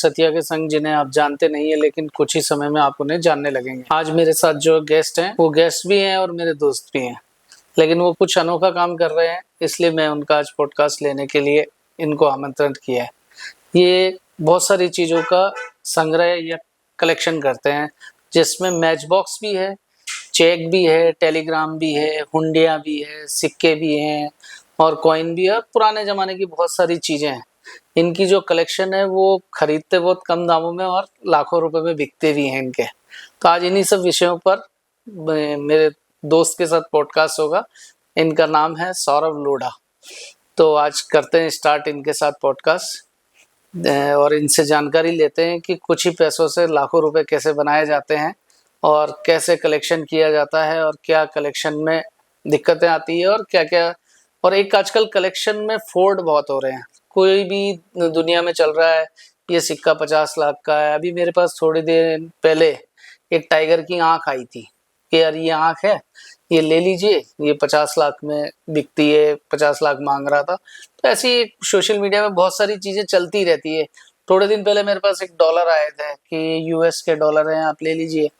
सतिया के संग, जिन्हें आप जानते नहीं है लेकिन कुछ ही समय में आप उन्हें जानने लगेंगे। आज मेरे साथ जो गेस्ट हैं वो गेस्ट भी हैं और मेरे दोस्त भी हैं, लेकिन वो कुछ अनोखा काम कर रहे हैं, इसलिए मैं उनका आज पॉडकास्ट लेने के लिए इनको आमंत्रित किया है। ये बहुत सारी चीज़ों का संग्रह या कलेक्शन करते हैं, जिसमें मैच बॉक्स भी है, चेक भी है, टेलीग्राम भी है, हुंडियाँ भी है, सिक्के भी हैं और कॉइन भी है। पुराने ज़माने की बहुत सारी चीज़ें हैं। इनकी जो कलेक्शन है वो खरीदते बहुत कम दामों में और लाखों रुपए में बिकते भी हैं इनके। तो आज इन्हीं सब विषयों पर मेरे दोस्त के साथ पॉडकास्ट होगा। इनका नाम है सौरभ लोढ़ा। तो आज करते हैं स्टार्ट इनके साथ पॉडकास्ट और इनसे जानकारी लेते हैं कि कुछ ही पैसों से लाखों रुपए कैसे बनाए जाते हैं और कैसे कलेक्शन किया जाता है और क्या कलेक्शन में दिक्कतें आती है और क्या क्या। और एक आजकल कलेक्शन में फ्रॉड बहुत हो रहे हैं। कोई भी दुनिया में चल रहा है ये सिक्का 50 लाख का है। अभी मेरे पास थोड़ी देर पहले एक टाइगर की आंख आई थी कि यार ये आंख है, ये ले लीजिए, ये 50 लाख में बिकती है, 50 लाख मांग रहा था। तो ऐसी सोशल मीडिया में बहुत सारी चीज़ें चलती रहती है। थोड़े दिन पहले मेरे पास एक डॉलर आए थे कि यूएस के डॉलर हैं, आप ले लीजिए।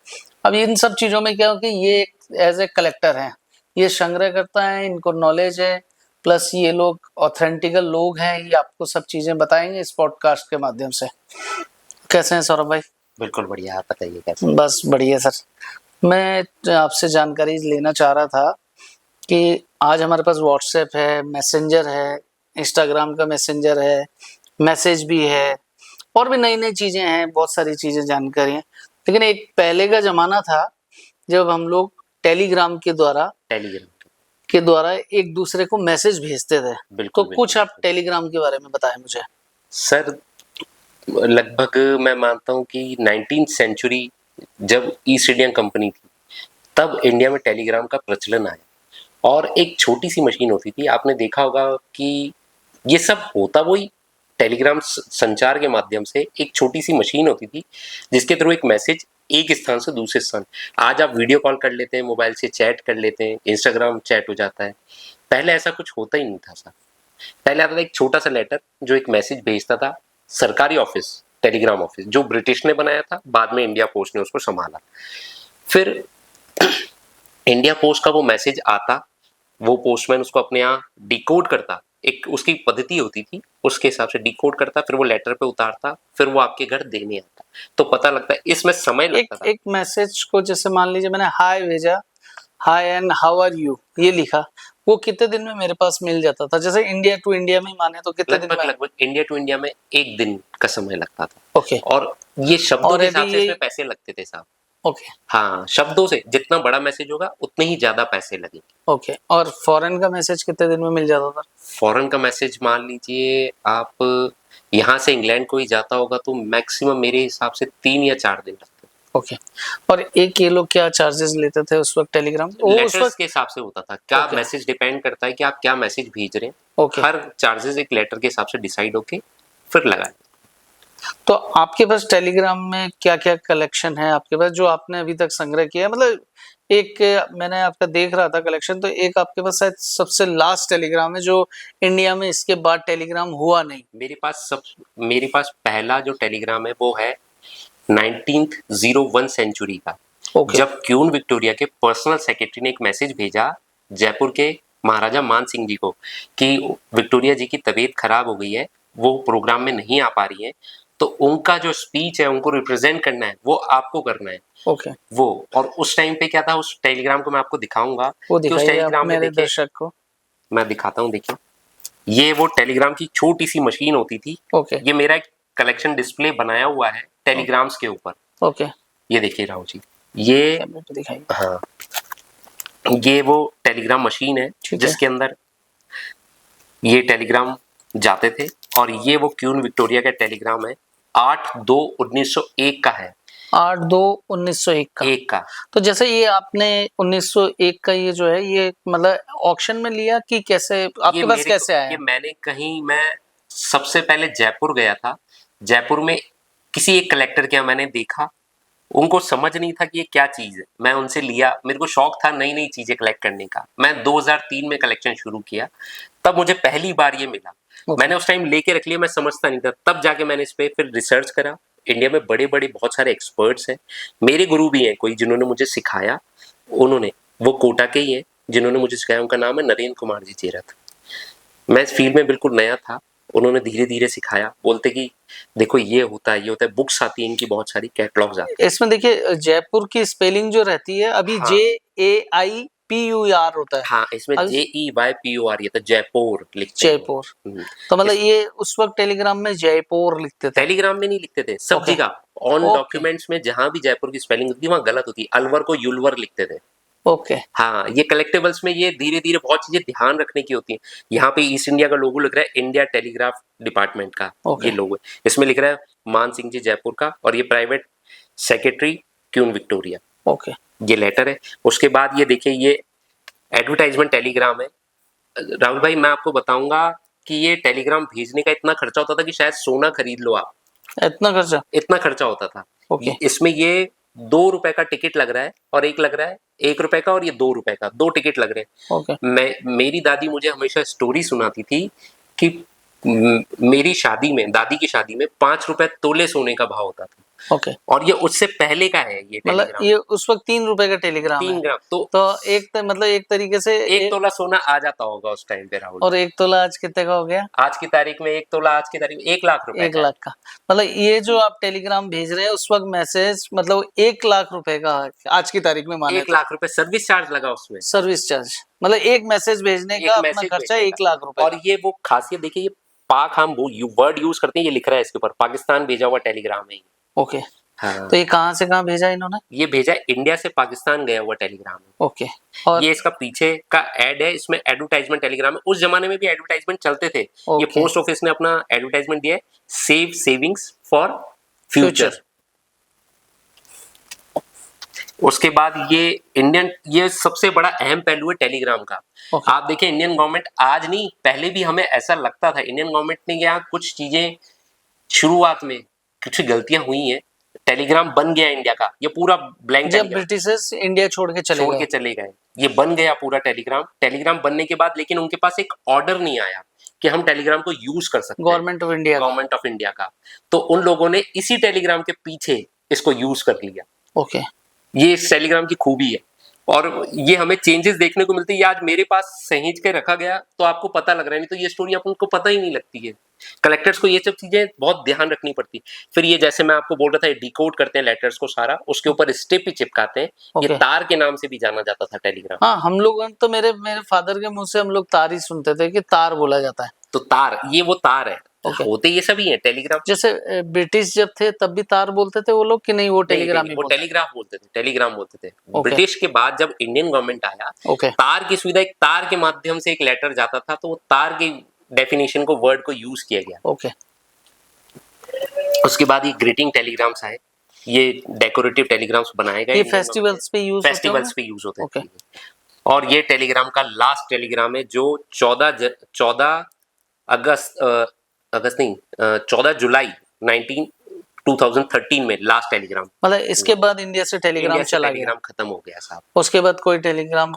अब इन सब चीज़ों में क्या हो कि ये एज ए कलेक्टर हैं, ये संग्रह करता है, इनको नॉलेज है, प्लस ये लोग ऑथेंटिकल लोग हैं। ये आपको सब चीज़ें बताएंगे इस पॉडकास्ट के माध्यम से। कैसे हैं सौरभ भाई? बिल्कुल बढ़िया, आप बताइए कैसे? बस बढ़िया सर। मैं आपसे जानकारी लेना चाह रहा था कि आज हमारे पास व्हाट्सएप है, मैसेंजर है, इंस्टाग्राम का मैसेंजर है, मैसेज भी है और भी नई नई चीज़ें हैं, बहुत सारी चीज़ें जानकारी हैं। लेकिन एक पहले का ज़माना था जब हम लोग टेलीग्राम के द्वारा एक दूसरे को मैसेज भेजते थे। बिल्कुल, तो कुछ आप टेलीग्राम के बारे में बताएं मुझे। सर, लगभग मैं मानता हूँ कि 19th सेंचुरी जब ईस्ट इंडियन कंपनी थी, तब इंडिया में टेलीग्राम का प्रचलन आया और एक छोटी सी मशीन होती थी। आपने देखा होगा कि ये सब होता वही टेलीग्राम संचार के माध्यम से एक छोटी सी मशीन होती थी जिसके थ्रू एक मैसेज एक स्थान से दूसरे स्थान। आज आप वीडियो कॉल कर लेते हैं, मोबाइल से चैट कर लेते हैं, इंस्टाग्राम चैट हो जाता है। पहले ऐसा कुछ होता ही नहीं था सर। पहले आता था एक छोटा सा लेटर जो एक मैसेज भेजता था। सरकारी ऑफिस, टेलीग्राम ऑफिस जो ब्रिटिश ने बनाया था, बाद में इंडिया पोस्ट ने उसको संभाला। फिर इंडिया पोस्ट का वो मैसेज आता, वो पोस्टमैन उसको अपने यहाँ डिकोड करता, एक उसकी पद्धति होती थी, उसके हिसाब से डिकोड करता, फिर वो लेटर पे उतारता, फिर वो आपके घर देने आता। तो पता लगता है इसमें समय लगता था। एक मैसेज को जैसे मान लीजिए मैंने हाय भेजा, हाय एंड हाउ आर यू ये लिखा, वो कितने दिन में मेरे पास मिल जाता था? जैसे इंडिया टू इंडिया में माने तो कितने दिन में? लगभग इंडिया टू इंडिया में 1 दिन का समय लगता था। ओके। और ये शब्दों के हिसाब से इसमें पैसे लगते थे साहब। ओके। हाँ, शब्दों से जितना बड़ा मैसेज होगा उतने ही ज्यादा पैसे लगेंगे। ओके। और फॉरेन का मैसेज कितने दिन में मिल जाता था? फॉरेन का मैसेज मान लीजिए आप यहाँ से इंग्लैंड को ही जाता होगा तो मैक्सिमम मेरे हिसाब से 3 या 4 दिन लगते। ओके। और एक ये लोग क्या चार्जेस लेते थे उस वक्त टेलीग्राम? उस वक्त के हिसाब से होता था। क्या मैसेज डिपेंड करता है कि आप क्या मैसेज भेज रहे हैं। हर चार्जेस एक लेटर के हिसाब से डिसाइड होके फिर लगाए। तो आपके पास टेलीग्राम में क्या क्या कलेक्शन है आपके पास जो आपने अभी तक संग्रह किया है? मतलब एक मैंने आपका देख रहा था कलेक्शन, तो एक आपके पास शायद सबसे लास्ट टेलीग्राम है जो इंडिया में इसके बाद टेलीग्राम हुआ नहीं। मेरे पास पहला जो टेलीग्राम है वो है 1901 सेंचुरी का। जब क्वीन विक्टोरिया के पर्सनल सेक्रेटरी ने एक मैसेज भेजा जयपुर के महाराजा मान सिंह जी को कि विक्टोरिया जी की तबीयत खराब हो गई है, वो प्रोग्राम में नहीं आ पा रही है, तो उनका जो स्पीच है उनको रिप्रेजेंट करना है, वो आपको करना है। ओके। वो और उस टाइम पे क्या था, उस टेलीग्राम को मैं आपको दिखाऊंगा। उस टेलीग्राम में मेरे दर्शक को मैं दिखाता हूँ। देखिए, ये वो टेलीग्राम की छोटी सी मशीन होती थी। ये मेरा एक कलेक्शन डिस्प्ले बनाया हुआ है टेलीग्राम्स के ऊपर। ओके। ये देखिए राहुल जी, ये हाँ, ये वो टेलीग्राम मशीन है जिसके अंदर ये टेलीग्राम जाते थे। और ये वो क्वीन विक्टोरिया का टेलीग्राम है, 8/2/1901 का है। 8/2/1901 का। तो जैसे ये आपने 1901 का ये जो है ये मतलब ऑक्शन में लिया कि कैसे आपके पास कैसे आया? मैं सबसे पहले जयपुर गया था। जयपुर में किसी एक कलेक्टर के यहाँ मैंने देखा, उनको समझ नहीं था कि ये क्या चीज है। मैं उनसे लिया, मेरे को शौक था नई नई चीजें कलेक्ट करने का। मैं 2003 में कलेक्शन शुरू किया, तब मुझे पहली बार ये मिला। मैंने उस टाइम लेके रख लिया, मैं समझता नहीं था, तब जाके मैंने इस पे फिर रिसर्च करा। इंडिया में बड़े बड़े बहुत सारे एक्सपर्ट्स हैं, मेरे गुरु भी हैं कोई जिन्होंने मुझे सिखाया, उन्होंने, वो कोटा के ही है जिन्होंने मुझे सिखाया, उनका नाम है नरेंद्र कुमार जी चेरथ। मैं इस फील्ड में बिल्कुल नया था, उन्होंने धीरे धीरे सिखाया, बोलते कि देखो ये होता है, ये होता है, बुक्स आती है इनकी बहुत सारी, कैटलॉग्स आते इसमें देखिए जयपुर की स्पेलिंग जो रहती है अभी हाँ। JAIPUR होता है। हाँ, इसमें अब JEYPUR, ये तो जयपुर लिखते हैं। जयपुर, तो मतलब ये उस वक्त टेलीग्राम में जयपुर लिखते थे। टेलीग्राम में नहीं लिखते थे, सब ओके। जगह ऑन ओके। डॉक्यूमेंट्स में जहां भी जयपुर की स्पेलिंग होती थी वहां गलत होती, अलवर को युलवर लिखते थे। ओके। हाँ, ये कलेक्टिबल्स में ये धीरे धीरे बहुत चीजें ध्यान रखने की होती हैं। यहाँ पे ईस्ट इंडिया का लोगो लिख रहा है इंडिया टेलीग्राफ डिपार्टमेंट का, ओके। ये लोगो है, इसमें लिख रहा है मान सिंह जी जयपुर का, और ये private secretary queen Victoria, okay. ये लेटर है। उसके बाद ये देखिए, ये एडवर्टाइजमेंट टेलीग्राम है। राहुल भाई, मैं आपको बताऊंगा कि ये टेलीग्राम भेजने का इतना खर्चा होता था कि शायद सोना खरीद लो आप, इतना खर्चा? इतना खर्चा होता था। ओके। इसमें ये 2 रुपए का टिकट लग रहा है, और एक लग रहा है 1 रुपए का, और ये 2 रुपए का, 2 टिकट लग रहे हैं। ओके। मेरी दादी मुझे हमेशा स्टोरी सुनाती थी कि मेरी शादी में, दादी की शादी में 5 रुपए तोले सोने का भाव होता था, ओके। और ये उससे पहले का है ये मतलब टेलीग्राम। ये उस वक्त 3 रुपए का टेलीग्राम 3 है। ग्राम तो मतलब एक तरीके से 1 तोला सोना आ जाता होगा उस टाइम पे राहुल। और 1 तोला आज कितने का हो गया? आज की तारीख में 1 तोला आज की तारीख में 1 लाख रुपए 1 लाख का। मतलब ये जो आप टेलीग्राम भेज रहे हैं उस वक्त मैसेज मतलब 1 लाख रुपए का आज की तारीख में माने 1 लाख रुपए सर्विस चार्ज लगा उसमें, सर्विस चार्ज, मतलब एक मैसेज भेजने का अपना मैसेज खर्चा भेजने 1 का। लाख रुपए और का। ये वो खासियत देखिए, ये पाक, हम वो वर्ड यूज करते हैं, ये लिख रहा है इसके ऊपर पाकिस्तान भेजा हुआ टेलीग्राम है। ओके। हाँ, तो ये कहाँ से कहाँ भेजा इन्होंने? ये भेजा है इंडिया से पाकिस्तान गया हुआ टेलीग्राम है। ओके। और ये इसका पीछे का एड है, इसमें एडवर्टाइजमेंट टेलीग्राम है। उस जमाने में भी एडवर्टाइजमेंट चलते थे। ये ओके। पोस्ट ऑफिस ने अपना एडवर्टाइजमेंट दिया है, सेव सेविंग्स फॉर फ्यूचर। उसके बाद ये इंडियन, ये सबसे बड़ा अहम पहलू है टेलीग्राम का। ओके। आप देखिए, इंडियन गवर्नमेंट आज नहीं, पहले भी हमें ऐसा लगता था, इंडियन गवर्नमेंट ने यहाँ कुछ चीजें शुरुआत में कुछ गलतियां हुई हैं, टेलीग्राम बन गया इंडिया का, ये पूरा ब्लैंक जब ब्रिटिशर्स इंडिया छोड़ के चले गए, ये बन गया पूरा टेलीग्राम। टेलीग्राम बनने के बाद लेकिन उनके पास एक ऑर्डर नहीं आया कि हम टेलीग्राम को यूज कर सकते हैं, गवर्नमेंट ऑफ इंडिया का। तो उन लोगों ने इसी टेलीग्राम के पीछे इसको यूज कर लिया। ओके। ये इस टेलीग्राम की खूबी है, और ये हमें चेंजेस देखने को मिलती है। ये आज मेरे पास सहेज के रखा गया तो आपको पता लग रहा है, नहीं तो ये स्टोरी आपको पता ही नहीं लगती है। कलेक्टर्स को ये सब चीजें बहुत ध्यान रखनी पड़ती। फिर ये जैसे मैं आपको बोल रहा था, ये डिकोड करते हैं लेटर्स को सारा, उसके ऊपर स्टेप ही चिपकाते हैं। ये ओके। तार के नाम से भी जाना जाता था टेलीग्राम। हाँ, हम लोग तो मेरे फादर के मुंह से हम लोग तार ही सुनते थे कि तार बोला जाता है। तो तार, ये वो तार है। ओके। होते ये सभी है टेलीग्राम। जैसे ब्रिटिश जब थे तब भी तार बोलते थे वो लोग कि नहीं, वो टेलीग्राम ही वो बोलते टेलीग्राफ बोलते थे, टेलीग्राम बोलते थे। ओके। ब्रिटिश के बाद जब इंडियन गवर्नमेंट आया, ओके। तार की सुविधा, एक तार के माध्यम से एक लेटर जाता था, तो वो तार की डेफिनेशन को, वर्ड को यूज किया गया। ओके। उसके बाद ये ग्रीटिंग टेलीग्राम्स आए, ये डेकोरेटिव टेलीग्राम्स बनाए गए, ये फेस्टिवल्स पे यूज होते ओके। हैं। और ये टेलीग्राम का लास्ट टेलीग्राम है जो 14 अगस्त नहीं, 14 जुलाई 2013 में लास्ट टेलीग्राम। मतलब इसके बाद इंडिया से टेलीग्राम चला गया, खत्म हो गया साहब। उसके बाद कोई टेलीग्राम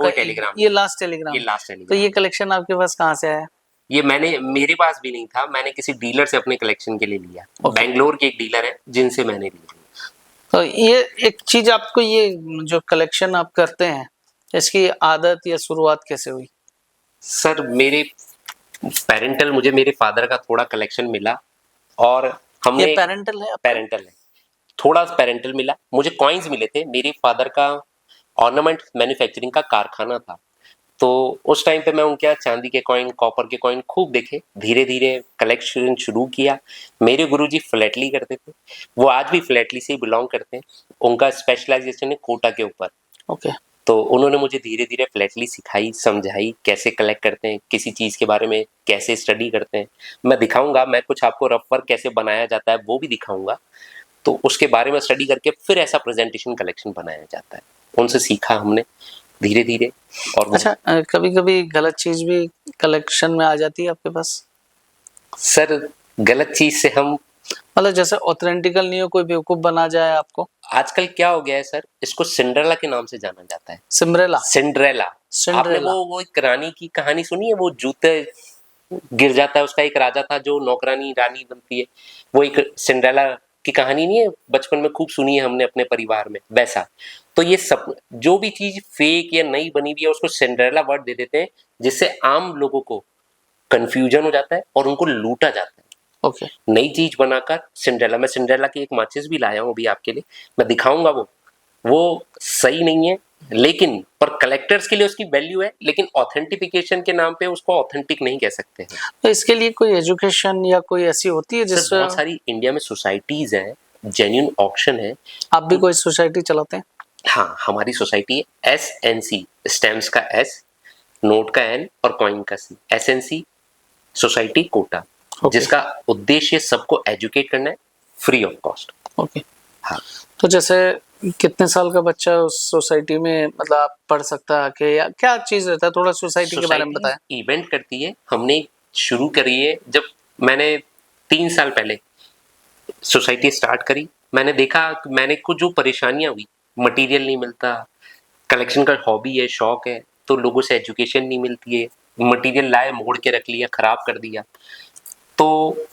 ये लास्ट टेलीग्राम। तो ये कलेक्शन आपके पास कहाँ से आया? ये मेरे पास भी नहीं था, मैंने किसी डीलर से अपने कलेक्शन के लिए लिया। बेंगलोर के एक डीलर है जिनसे मैंने लिया। तो ये एक चीज, आपको ये जो कलेक्शन आप करते हैं, इसकी आदत या शुरुआत कैसे हुई? सर, मुझे मेरे फादर का थोड़ा कलेक्शन मिला, और हमने, ये पेरेंटल है थोड़ा पेरेंटल मिला। मुझे कॉइन्स मिले थे, मेरे फादर का ऑर्नामेंट मैन्युफैक्चरिंग का कारखाना था, तो उस टाइम पे मैं उनके यहाँ चांदी के कॉइन, कॉपर के कॉइन खूब देखे। धीरे धीरे कलेक्शन शुरू किया। मेरे गुरुजी फ्लैटली करते थे, वो आज भी फ्लैटली से ही बिलोंग करते हैं। उनका स्पेशलाइजेशन है कोटा के ऊपर। ओके। तो उन्होंने मुझे धीरे धीरे फ्लैटली सिखाई, समझाई कैसे कलेक्ट करते हैं, किसी चीज़ के बारे में कैसे स्टडी करते हैं। मैं दिखाऊंगा, मैं कुछ आपको रफ वर्क कैसे बनाया जाता है वो भी दिखाऊंगा। तो उसके बारे में स्टडी करके फिर ऐसा प्रेजेंटेशन कलेक्शन बनाया जाता है। उनसे सीखा हमने धीरे धीरे। और अच्छा, कभी कभी गलत चीज भी कलेक्शन में आ जाती है आपके पास? सर, गलत चीज से हम, मतलब जैसे ऑथेंटिकल नहीं हो, कोई बेवकूफ बना जाए आपको। आजकल क्या हो गया है सर, इसको सिंड्रेला के नाम से जाना जाता है। सिंड्रेला। आपने वो एक रानी की कहानी सुनी है, वो जूते गिर जाता है। उसका एक राजा था जो नौकरानी रानी बनती है, वो एक सिंड्रेला की कहानी नहीं है, बचपन में खूब सुनी है हमने अपने परिवार में, वैसा। तो ये सब जो भी चीज फेक या नई बनी हुई है उसको सिंड्रेला वर्ड दे देते हैं, जिससे आम लोगों को कंफ्यूजन हो जाता है और उनको लूटा जाता है। ओके। नई चीज बनाकर सिंड्रेला, मैं सिंड्रेला की एक माचिस भी लाया हूँ अभी आपके लिए, मैं दिखाऊंगा। वो सही नहीं है, लेकिन पर कलेक्टर्स के लिए उसकी वैल्यू है, लेकिन ऑथेंटिफिकेशन के नाम पे उसको ऑथेंटिक नहीं कह सकते हैं। तो इसके लिए कोई एजुकेशन या कोई ऐसी होती है सर जिससे बहुत सारी इंडिया में सोसाइटीज हैं, जेन्युइन ऑक्शन है। आप भी कोई सोसाइटी चलाते हैं? हाँ, हमारी सोसाइटी है SNC, स्टैम्प्स का S, नोट का N और कॉइन का C, SNC सोसाइटी कोटा, जिसका उद्देश्य सबको एजुकेट करना है फ्री ऑफ कॉस्ट। ओके। हाँ। तो जैसे कितने साल का बच्चा उस सोसाइटी में मतलब आप पढ़ सकता है कि या क्या चीज रहता है, थोड़ा सोसाइटी के बारे में बताएं। इवेंट करती है, हमने शुरू करी है जब मैंने 3 साल पहले सोसाइटी स्टार्ट करी। मैंने देखा कि मैंने को जो परेशानियां हुई, मटेरियल नहीं मिलता, कलेक्शन का हॉबी है, शौक है, तो लोगों से एजुकेशन नहीं मिलती है, मटेरियल लाए मोड़ के रख लिया, खराब कर दिया। तो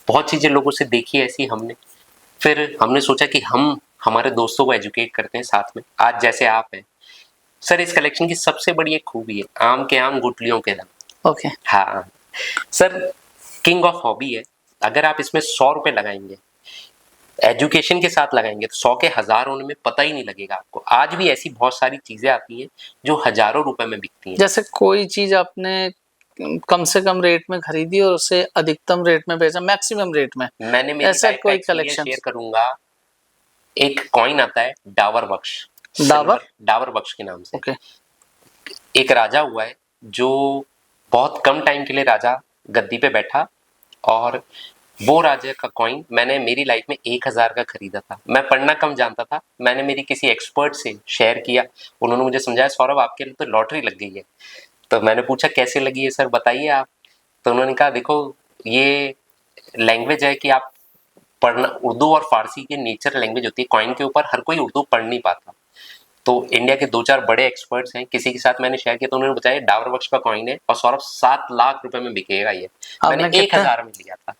बहुत चीजें लोगों से देखी ऐसी हमने, फिर हमने सोचा कि हम हमारे दोस्तों को एजुकेट करते हैं साथ में, आज जैसे आप हैं। सर इस कलेक्शन की सबसे बड़ी एक खूबी है, आम के आम गुठलियों के दाम। ओके। हाँ सर, किंग ऑफ हॉबी है। अगर आप इसमें 100 रुपए लगाएंगे, एजुकेशन के साथ लगाएंगे, तो 100 के 1000 होने में पता ही नहीं लगेगा आपको। आज भी ऐसी बहुत सारी चीजें आती हैं जो हजारों रुपए में बिकती हैं। जैसे कोई चीज आपने कम से कम रेट में खरीदी और उसे अधिकतम रेट में बेचा, मैक्सिमम रेट में, मैंने मेरी ऐसा लाइफ का कोई एक्सपीरियंस कलेक्शन? शेयर करूंगा। एक कॉइन आता है डावर बख्श, डावर बख्श के नाम से। ओके। एक राजा हुआ है जो बहुत कम टाइम के लिए राजा गद्दी पे बैठा, और वो राजा का कॉइन मैंने मेरी लाइफ में 1000 का खरीदा था। मैं पढ़ना कम जानता था, मैंने मेरी किसी एक्सपर्ट से शेयर किया, उन्होंने मुझे समझाया सौरभ आपके लिए तो लॉटरी लग गई है। तो मैंने पूछा कैसे लगी है सर, बताइए आप। तो उन्होंने कहा देखो ये लैंग्वेज है कि आप पढ़ना, उर्दू और फारसी की नेचर लैंग्वेज होती है, कॉइन के ऊपर हर कोई उर्दू पढ़ नहीं पाता। तो इंडिया के 2-4 बड़े एक्सपर्ट्स हैं, किसी के साथ मैंने शेयर किया तो उन्होंने बताया डावर बख्श का कॉइन है और सौरभ 7 लाख रुपए में बिकेगा ये। मैंने 1000 में लिया था।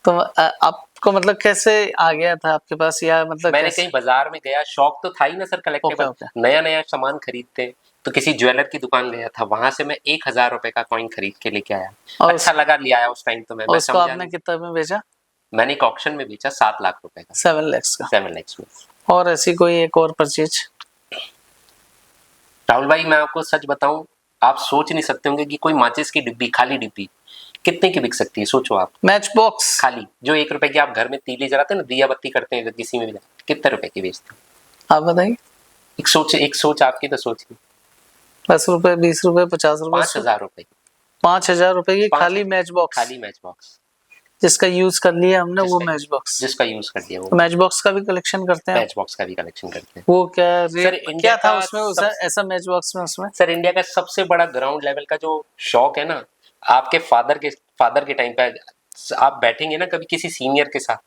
तो आपको मतलब कैसे आ गया था आपके पास, या मतलब मैंने कहीं बाजार में गया, शौक तो था ही ना सर कलेक्टेबल, नया नया सामान खरीदते हैं, तो किसी ज्वेलर की दुकान गया था, वहां से मैं 1000 रुपए का कॉइन खरीद के लेके आया। अच्छा लगा, लिया आया उस टाइम तो मैं उसको आपने कितना में बेचा? मैंने एक ऑक्शन में बेचा 7 लाख रुपए का, 7 लाख का। 7 लाख में। और ऐसी कोई एक और परचेज? राहुल भाई मैं आपको सच बताऊं, आप सोच नहीं सकते होंगे कि कोई माचिस की डिब्बी, खाली डिब्बी कितने की बिक सकती है, सोचो आप। मैच बॉक्स खाली, जो 1 रुपए की आप घर में तीली जलाते हैं ना, दिया बत्ती करते हैं किसी में भी, कितने रुपए की बेचते हैं आप बताइए। एक सोच आपकी तो सोचिए। 10 रुपए, 20 रुपए, 50 रुपए, 5000 रुपए, 5000 रुपए की खाली मैच बॉक्स, खाली मैच बॉक्स जिसका यूज कर लिया हमने, वो मैच बॉक्स, जिसका यूज कर लिया वो। तो मैच बॉक्स का भी कलेक्शन करते हैं? मैच बॉक्स का भी कलेक्शन करते हैं। वो क्या सर रेट क्या था उसमें, ऐसा मैच बॉक्स में उसमें? सर इंडिया का सबसे बड़ा ग्राउंड लेवल का जो शौक है ना, आपके फादर के टाइम पे आप बैठेंगे ना कभी किसी सीनियर के साथ,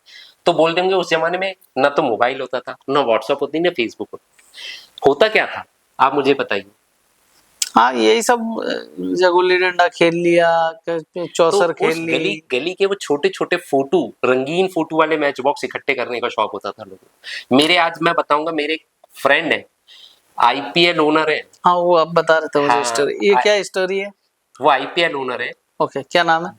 तो बोल देंगे उस जमाने में ना तो मोबाइल होता था, ना व्हाट्सएप होती, ना फेसबुक होता क्या था, आप मुझे बताइए। हाँ यही सब, गुल्ली डंडा खेल लिया, चौसर तो खेल ली। गली के वो छोटे छोटे फोटो, रंगीन फोटो वाले मैच बॉक्स इकट्ठे करने का शौक होता था लोगों को। मेरे आज मैं बताऊंगा, मेरे फ्रेंड है, IPL ओनर है। हाँ वो आप बता रहे थे मुझे स्टोरी, ये क्या स्टोरी है? वो IPL ओनर है। ओके, क्या नाम है?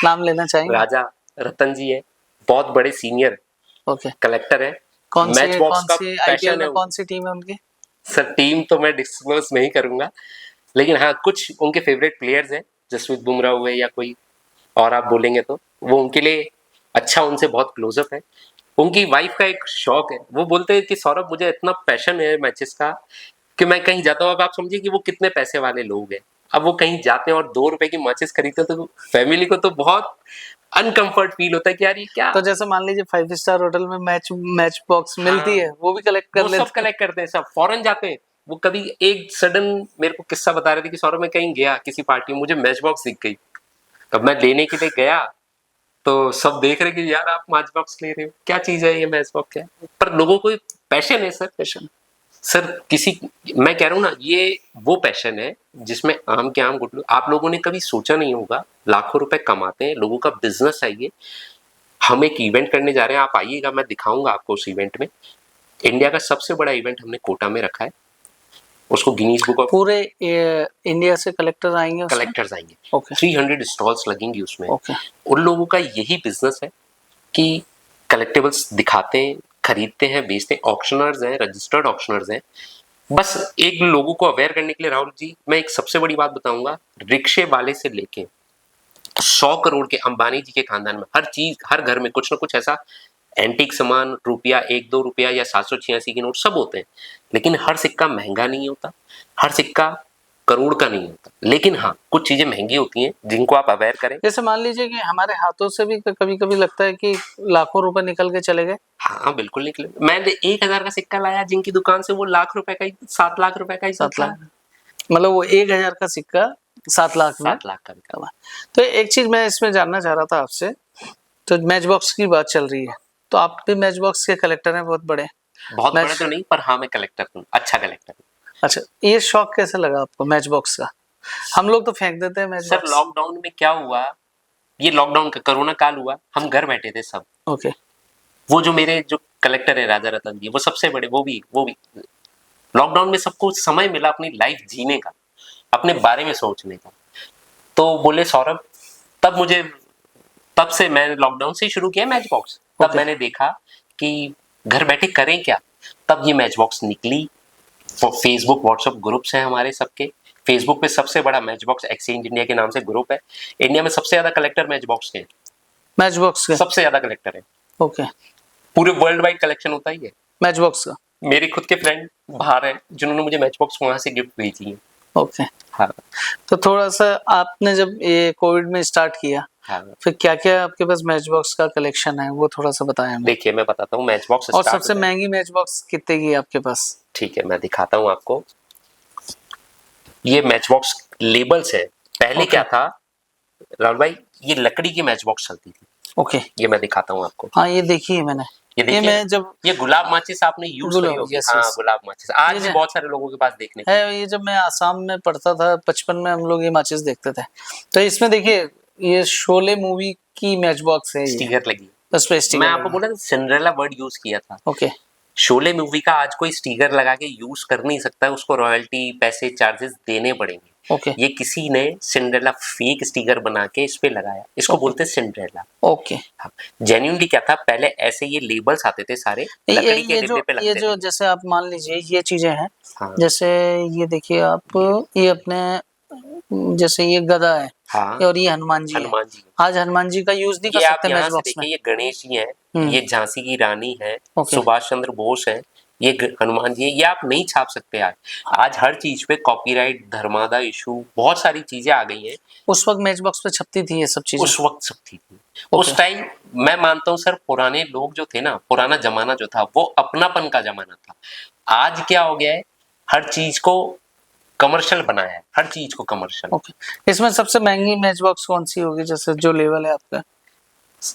नाम लेना चाहेंगे? राजा रतन जी है, बहुत बड़े सीनियर कलेक्टर है। कौन सी IPL में कौन सी टीम है उनकी? सर टीम तो मैं डिस्क्लोज नहीं करूंगा, लेकिन हाँ कुछ उनके फेवरेट प्लेयर्स हैं, जसप्रीत बुमराह हुए या कोई और आप बोलेंगे तो वो उनके लिए अच्छा, उनसे बहुत क्लोजअप है। उनकी वाइफ का एक शौक है, वो बोलते हैं कि सौरभ मुझे इतना पैशन है मैचेस का कि मैं कहीं जाता हूँ, अब आप समझिए कि वो कितने पैसे वाले लोग हैं, अब वो कहीं जाते हैं और 2 रुपए की मैचेस खरीदते हैं, तो फैमिली को तो बहुत अनकंफर्ट फील होता है कि यार ये क्या। तो जैसे मान लीजिए 5 स्टार होटल में मैच बॉक्स मिलती है, वो भी कलेक्ट कर लेते हैं? सब कलेक्ट करते हैं, सब फॉरेन जाते हैं। वो कभी एक सडन मेरे को किस्सा बता रहे थे कि सौरभ मैं कहीं गया किसी पार्टी में, मुझे मैच बॉक्स दिख गई, अब मैं लेने के लिए गया तो सब देख रहे कि यार आप मैच बॉक्स ले रहे हो, क्या चीज है ये मैच बॉक्स, क्या? पर लोगों को पैशन है सर, पैशन। सर किसी, मैं कह रहा हूँ ना, ये वो पैशन है जिसमें आम के आम गुटलू, आप लोगों ने कभी सोचा नहीं होगा, लाखों रुपए कमाते हैं, लोगों का बिजनेस है ये। हम एक इवेंट करने जा रहे हैं, आप आइएगा, मैं दिखाऊंगा आपको उस इवेंट में। इंडिया का सबसे बड़ा इवेंट हमने कोटा में रखा है, उसको गिनीज बुक ऑफ, पूरे इंडिया से कलेक्टर आएंगे उसमें? कलेक्टर्स आएंगे। ओके 300 स्टॉल्स लगेंगी उसमें। ओके उन लोगों का यही बिजनेस है कि कलेक्टिबल्स दिखाते हैं, खरीदते हैं, बेचते हैं, ऑक्शनर्स हैं, रजिस्टर्ड ऑक्शनर्स हैं। बस एक लोगों को अवेयर करने के लिए राहुल जी, मैं एक सबसे बड़ी बात बताऊंगा, रिक्शे वाले से लेके 100 करोड़ के अंबानी जी के खानदान में हर चीज, हर घर में कुछ ना कुछ ऐसा एंटीक सामान, रुपया 1-2 रुपया या 786 के नोट सब होते हैं, लेकिन हर सिक्का महंगा नहीं होता, हर सिक्का करोड़ का नहीं होता। लेकिन हाँ, कुछ चीजें महंगी होती हैं जिनको आप अवेयर करें। जैसे मान लीजिए कि हमारे हाथों से भी कभी कभी लगता है कि लाखों रुपए निकल के चले गए। हाँ बिल्कुल निकले। मैंने 1,000 का सिक्का लाया जिनकी दुकान से, वो लाख रुपए का ही, 7 लाख रुपए का ही 7 लाख, मतलब वो 1,000 का सिक्का 7 लाख में 7 लाख का बिका। कमा। तो एक चीज मैं इसमें जानना चाह रहा था आपसे, तो मैच बॉक्स की बात चल रही है, तो आप भी मैच बॉक्स के कलेक्टर हैं बहुत बड़े? बहुत मैच- बड़े तो नहीं, पर हाँ मैं कलेक्टर हूँ, अच्छा कलेक्टर हूँ। अच्छा, ये शौक कैसे लगा आपको मैच बॉक्स का? हम लोग तो फेंक देते हैं मैच सर बॉक्स। लॉकडाउन में क्या हुआ, ये लॉकडाउन का कोरोना काल हुआ, हम घर बैठे थे सब। ओके वो जो मेरे जो कलेक्टर है राजा रतन जी, वो सबसे बड़े, वो भी लॉकडाउन में सबको समय मिला अपनी लाइफ जीने का, अपने बारे में सोचने का। तो बोले सौरभ, तब से मैंने लॉकडाउन से शुरू किया मैच बॉक्स। तब Okay. मैंने देखा कि घर बैठे करें क्या, तब ये मैच बॉक्स निकली। फेसबुक व्हाट्सएप ग्रुप्स हैं हमारे सबके, फेसबुक पे सबसे बड़ा मैच बॉक्स एक्सचेंज इंडिया के नाम से ग्रुप है। इंडिया में सबसे ज्यादा कलेक्टर मैच बॉक्स के, मैच बॉक्स के? सबसे ज्यादा कलेक्टर है, ओके पूरे वर्ल्ड वाइड कलेक्शन होता ही है मैच बॉक्स का। मेरे खुद के फ्रेंड बाहर हैं जिन्होंने मुझे मैच बॉक्स वहां से गिफ्ट भेजी है। ओके हाँ तो थोड़ा सा आपने जब ये कोविड में स्टार्ट किया, हाँ, फिर क्या क्या आपके पास मैच बॉक्स का कलेक्शन है वो थोड़ा सा बताएं हमें। देखिए मैं बताता हूँ मैच बॉक्स और स्टार्ट सबसे होता है। महंगी मैच बॉक्स कितने की है आपके पास? ठीक है, मैं दिखाता हूँ आपको। ये मैच बॉक्स लेबल्स है। पहले Okay. क्या था राहुल भाई, ये लकड़ी की मैच बॉक्स चलती थी। ओके ये मैं दिखाता हूँ आपको। हाँ ये देखिए मैंने, ये देखिए, मैं जब ये गुलाब माचिस आपने यूज करी होगी। यस हाँ यस गुलाब माचिस आज ये भी जो- बहुत सारे लोगों के पास देखने को है, ये जब मैं आसाम में पढ़ता था बचपन में, हम लोग ये माचिस देखते थे। तो इसमें देखिए ये शोले मूवी की मैच बॉक्स है, ये स्टिकर लगी। उस पे मैं स्टिकर आपको लगा। बोला था सिंड्रेला वर्ड यूज किया था। ओके शोले मूवी का आज कोई स्टिकर लगा के यूज कर नहीं सकता, उसको रॉयल्टी, पैसे, चार्जेस देने पड़ेंगे। ओके ये किसी ने सिंड्रेला फेक स्टिकर बना के इस पे लगाया, इसको बोलते हैं सिंड्रेला। ओके हाँ, जेन्युइनली क्या था, पहले ऐसे ये लेबल्स आते थे सारे लकड़ी के डिब्बे पे ये लगते जो थे। जैसे आप मान लीजिए ये चीजें हैं, हाँ जैसे ये देखिए आप, ये अपने जैसे ये गदा है हाँ, और ये हनुमान जी है। हनुमान जी। आज हनुमान जी का यूज नहीं कर ये आप सकते यहाँ मैच से बॉक्स में। देखिए, ये गणेश जी हैं, हम्म। ये झांसी की रानी है, ओके। सुभाष चंद्र बोस है, ये हनुमान जी है। ये आप नहीं छाप सकते आज। आज हर चीज पे कॉपीराइट, धर्मादा इशू, बहुत सारी चीजें आ गई हैं। उस वक्त मैच बॉक्स पे छपती थी ये सब चीजें। उस वक्त सब थी। उस टाइम मैं मानता हूँ सर, पुराने लोग जो थे ना, पुराना जमाना जो था वो अपनापन का जमाना था। आज क्या हो गया है, हर चीज को कमर्शियल बनाया है, हर चीज को कमर्शियल। ओके इसमें सबसे महंगी मैच बॉक्स कौन सी होगी, जैसे जो लेवल है आपका?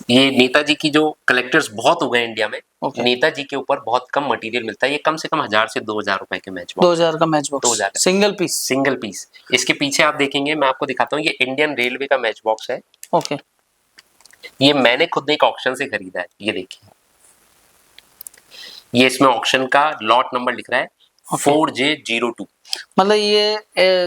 ये नेताजी की जो कलेक्टर्स बहुत हो गए इंडिया में, ओके। नेताजी के ऊपर बहुत कम मटेरियल मिलता है। ये कम से कम 1000 से 2000 रुपए के मैच बॉक्स। 2000 का match box 2000 single piece? Single piece. इसके पीछे आप देखेंगे, मैं आपको दिखाता हूँ, ये इंडियन रेलवे का मैच बॉक्स है। ओके ये मैंने खुद एक ऑक्शन से खरीदा है। ये देखिए, ये इसमें ऑक्शन का लॉट नंबर लिख रहा है 4J02। मतलब ये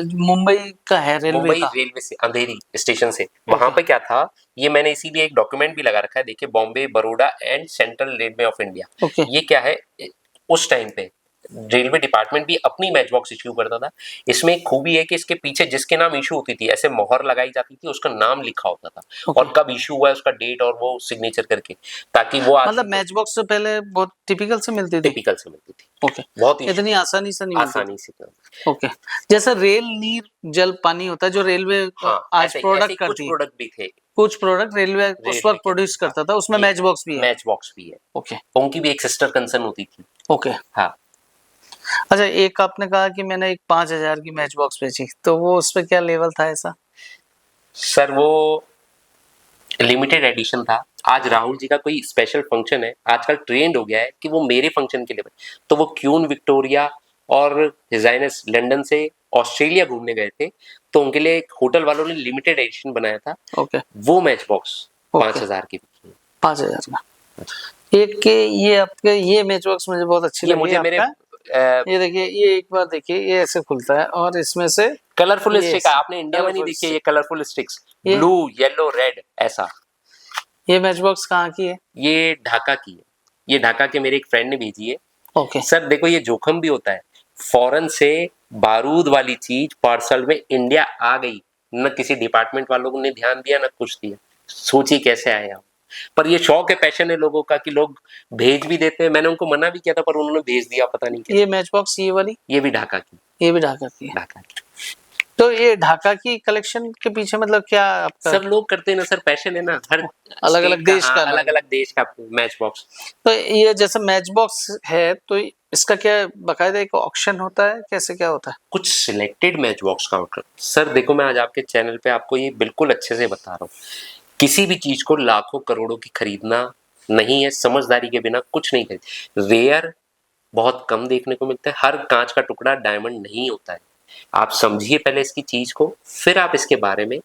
मुंबई का है, रेलवे मुंबई का? रेलवे से, अंधेरी स्टेशन से। वहां पे क्या था, ये मैंने इसीलिए एक डॉक्यूमेंट भी लगा रखा है, देखिए, Bombay, Baroda and central railway of India. Okay ये क्या है, उस टाइम पे रेलवे डिपार्टमेंट भी अपनी मैच बॉक्स इश्यू करता था। इसमें एक खूबी है कि इसके पीछे जिसके नाम इशू होती थी, ऐसे मोहर लगाई जाती थी, उसका नाम लिखा होता था। ओके। और कब इशू हुआ है उसका डेट और वो सिग्नेचर करके, ताकि वो मतलब मैच बॉक्स से पहले बहुत टिपिकल से मिलती थी? टिपिकल से मिलती थी। ओके बहुत इतनी आसानी से नहीं मिलती? आसानी से। ओके जैसे रेल, नीर, जल, पानी होता है जो रेलवे हाँ, आज ऐसे प्रोडक्ट कुछ करती है, प्रोडक्ट भी थे, कुछ प्रोडक्ट रेलवे उस वक्त प्रोड्यूस करता था, उसमें मैच बॉक्स भी है? मैच बॉक्स भी है। ओके उनकी भी एक सिस्टर कंसर्न होती थी। ओके हाँ अच्छा, एक आपने कहा कि मैंने एक 5000 की मैच बॉक्स बेची, तो वो उस पे क्या लेवल था ऐसा? सर, वो लिमिटेड एडिशन था। आज राहुल जी का कोई स्पेशल फंक्शन है, आजकल ट्रेंड हो गया है कि वो मेरे फंक्शन के लिए, तो वो क्यून विक्टोरिया और हिजाइनस लंदन से ऑस्ट्रेलिया घूमने गए थे, तो उनके लिए एक होटल वालों ने लिमिटेड एडिशन बनाया था। ओके। वो मैच बॉक्स ओके। 5,000 की बिकी है। 5,000 का एक के ये आपके ये मैच बॉक्स मुझे बहुत अच्छी ये लगी मुझे मेरे आपका। ये देखिए, ये एक बार देखिए, ये ऐसे खुलता है और इसमें से कलरफुल ये स्टिक है, आपने इंडिया में नहीं कलरफुल देखी है ये कलरफुल स्टिक्स, ये- ब्लू येलो रेड ऐसा। ये मैच बॉक्स कहाँ की है? ये ढाका की है, ये ढाका के मेरे एक फ्रेंड ने भेजी है। ओके। सर देखो ये जोखिम भी होता है, फॉरेन से बारूद वाली चीज पार्सल में इंडिया आ गई, न किसी डिपार्टमेंट वालों ने ध्यान दिया न कुछ दिया, सोचिए कैसे आया। पर ये शौक है, पैशन है लोगों का कि लोग भेज भी देते हैं। मैंने उनको मना भी किया था पर उन्होंने भेज दिया, पता नहीं कैसे। ये मैच बॉक्स ये वाली, ये भी ढाका की, ये भी ढाका की है। ढाका की। तो ये ढाका की कलेक्शन के पीछे मतलब क्या आपका? सब लोग करते हैं ना सर, पैशन है ना, हर अलग-अलग देश का अलग अलग देश का मैच बॉक्स। तो ये जैसे मैच बॉक्स है तो इसका क्या बाकायदा एक ऑक्शन होता है, कैसे क्या होता है? कुछ सिलेक्टेड मैच बॉक्स का ऑर्डर। सर देखो मैं आज आपके चैनल पे आपको ये बिल्कुल अच्छे से बता रहा हूँ, किसी भी चीज को लाखों करोड़ों की खरीदना नहीं है, समझदारी के बिना कुछ नहीं खरीद। रेयर बहुत कम देखने को मिलता है, हर कांच का टुकड़ा डायमंड नहीं होता है। आप समझिए पहले इसकी चीज को, फिर आप इसके बारे में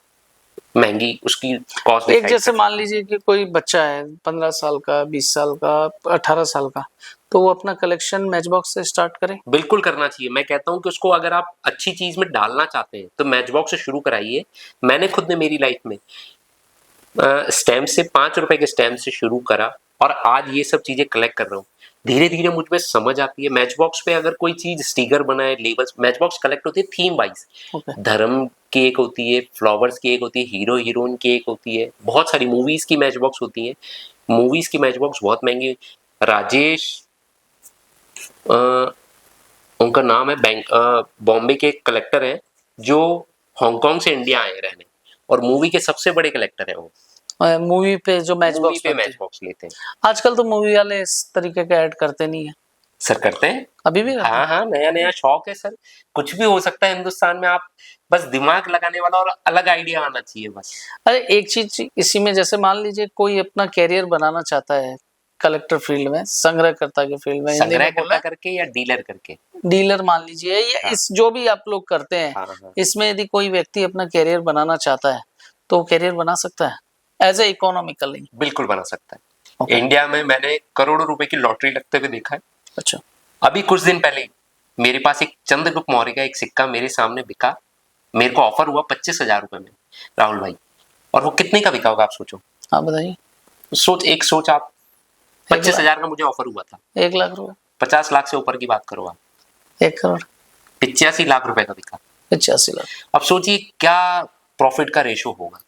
महंगी उसकी कॉस्ट। एक जैसे मान लीजिए कि कोई बच्चा है 15 साल का, 20 साल का, 18 साल का, तो वो अपना कलेक्शन मैच बॉक्स से स्टार्ट करे? बिल्कुल करना चाहिए। मैं कहता हूं कि उसको अगर आप अच्छी चीज में डालना चाहते हैं तो मैच बॉक्स से शुरू कराइए। मैंने खुद ने मेरी लाइफ में स्टैम्प से 5 रुपए के स्टैम्प से शुरू करा और आज ये सब चीजें कलेक्ट कर रहा हूँ। धीरे धीरे मुझ में समझ आती है। मैच बॉक्स पे अगर कोई चीज स्टिकर बनाए, लेबल्स, मैच बॉक्स कलेक्ट होती है थीम वाइज। धर्म की एक होती है, फ्लावर्स की एक होती है, हीरो हीरोइन की एक होती है, बहुत सारी मूवीज की मैच बॉक्स होती है। मूवीज की मैच बॉक्स बहुत महंगी। राजेश उनका नाम है, बैंक बॉम्बे के एक कलेक्टर है जो हांगकांग से इंडिया आए रहने, और मूवी के सबसे बड़े कलेक्टर है वो। मूवी पे जो मैच मूवी बॉक्स पे मैच बॉक्स लेते हैं। आजकल तो मूवी वाले इस तरीके का ऐड करते नहीं है। सर करते हैं अभी भी करते हैं? हाँ हाँ, नया नया शौक है सर, कुछ भी हो सकता है हिंदुस्तान में। आप बस दिमाग लगाने वाला और अलग आइडिया आना चाहिए बस। अरे एक चीज इसी में, जैसे मान लीजिए कोई अपना कैरियर बनाना चाहता है कलेक्टर फील्ड में, संग्रहकर्ता के फील्ड में, संग्रहकर्ता करके या डीलर करके, डीलर मान लीजिए, या हाँ। इस जो भी आप लोग करते हैं, हाँ, हाँ। इसमें यदि कोई व्यक्ति अपना कैरियर बनाना चाहता है तो वो कैरियर बना सकता है एज ए इकोनॉमिकली? बिल्कुल बना सकता है। Okay. इंडिया में मैंने करोड़ों रुपए की लॉटरी लगते हुए देखा है। अच्छा। अभी कुछ दिन पहले मेरे पास एक चंद्रगुप्त मौर्य का एक सिक्का मेरे सामने बिका, मेरे को ऑफर हुआ 25,000 रुपए में, राहुल भाई। और वो कितने का बिका होगा आप सोचो। हाँ बताइए। सोच आप, 25,000 का मुझे ऑफर हुआ था। 1 लाख रुपए? 50 लाख से ऊपर की बात करो आप। 1 करोड़? 85 लाख रुपए का बिका। 85 लाख? अब सोचिए क्या प्रॉफिट का रेशो होगा।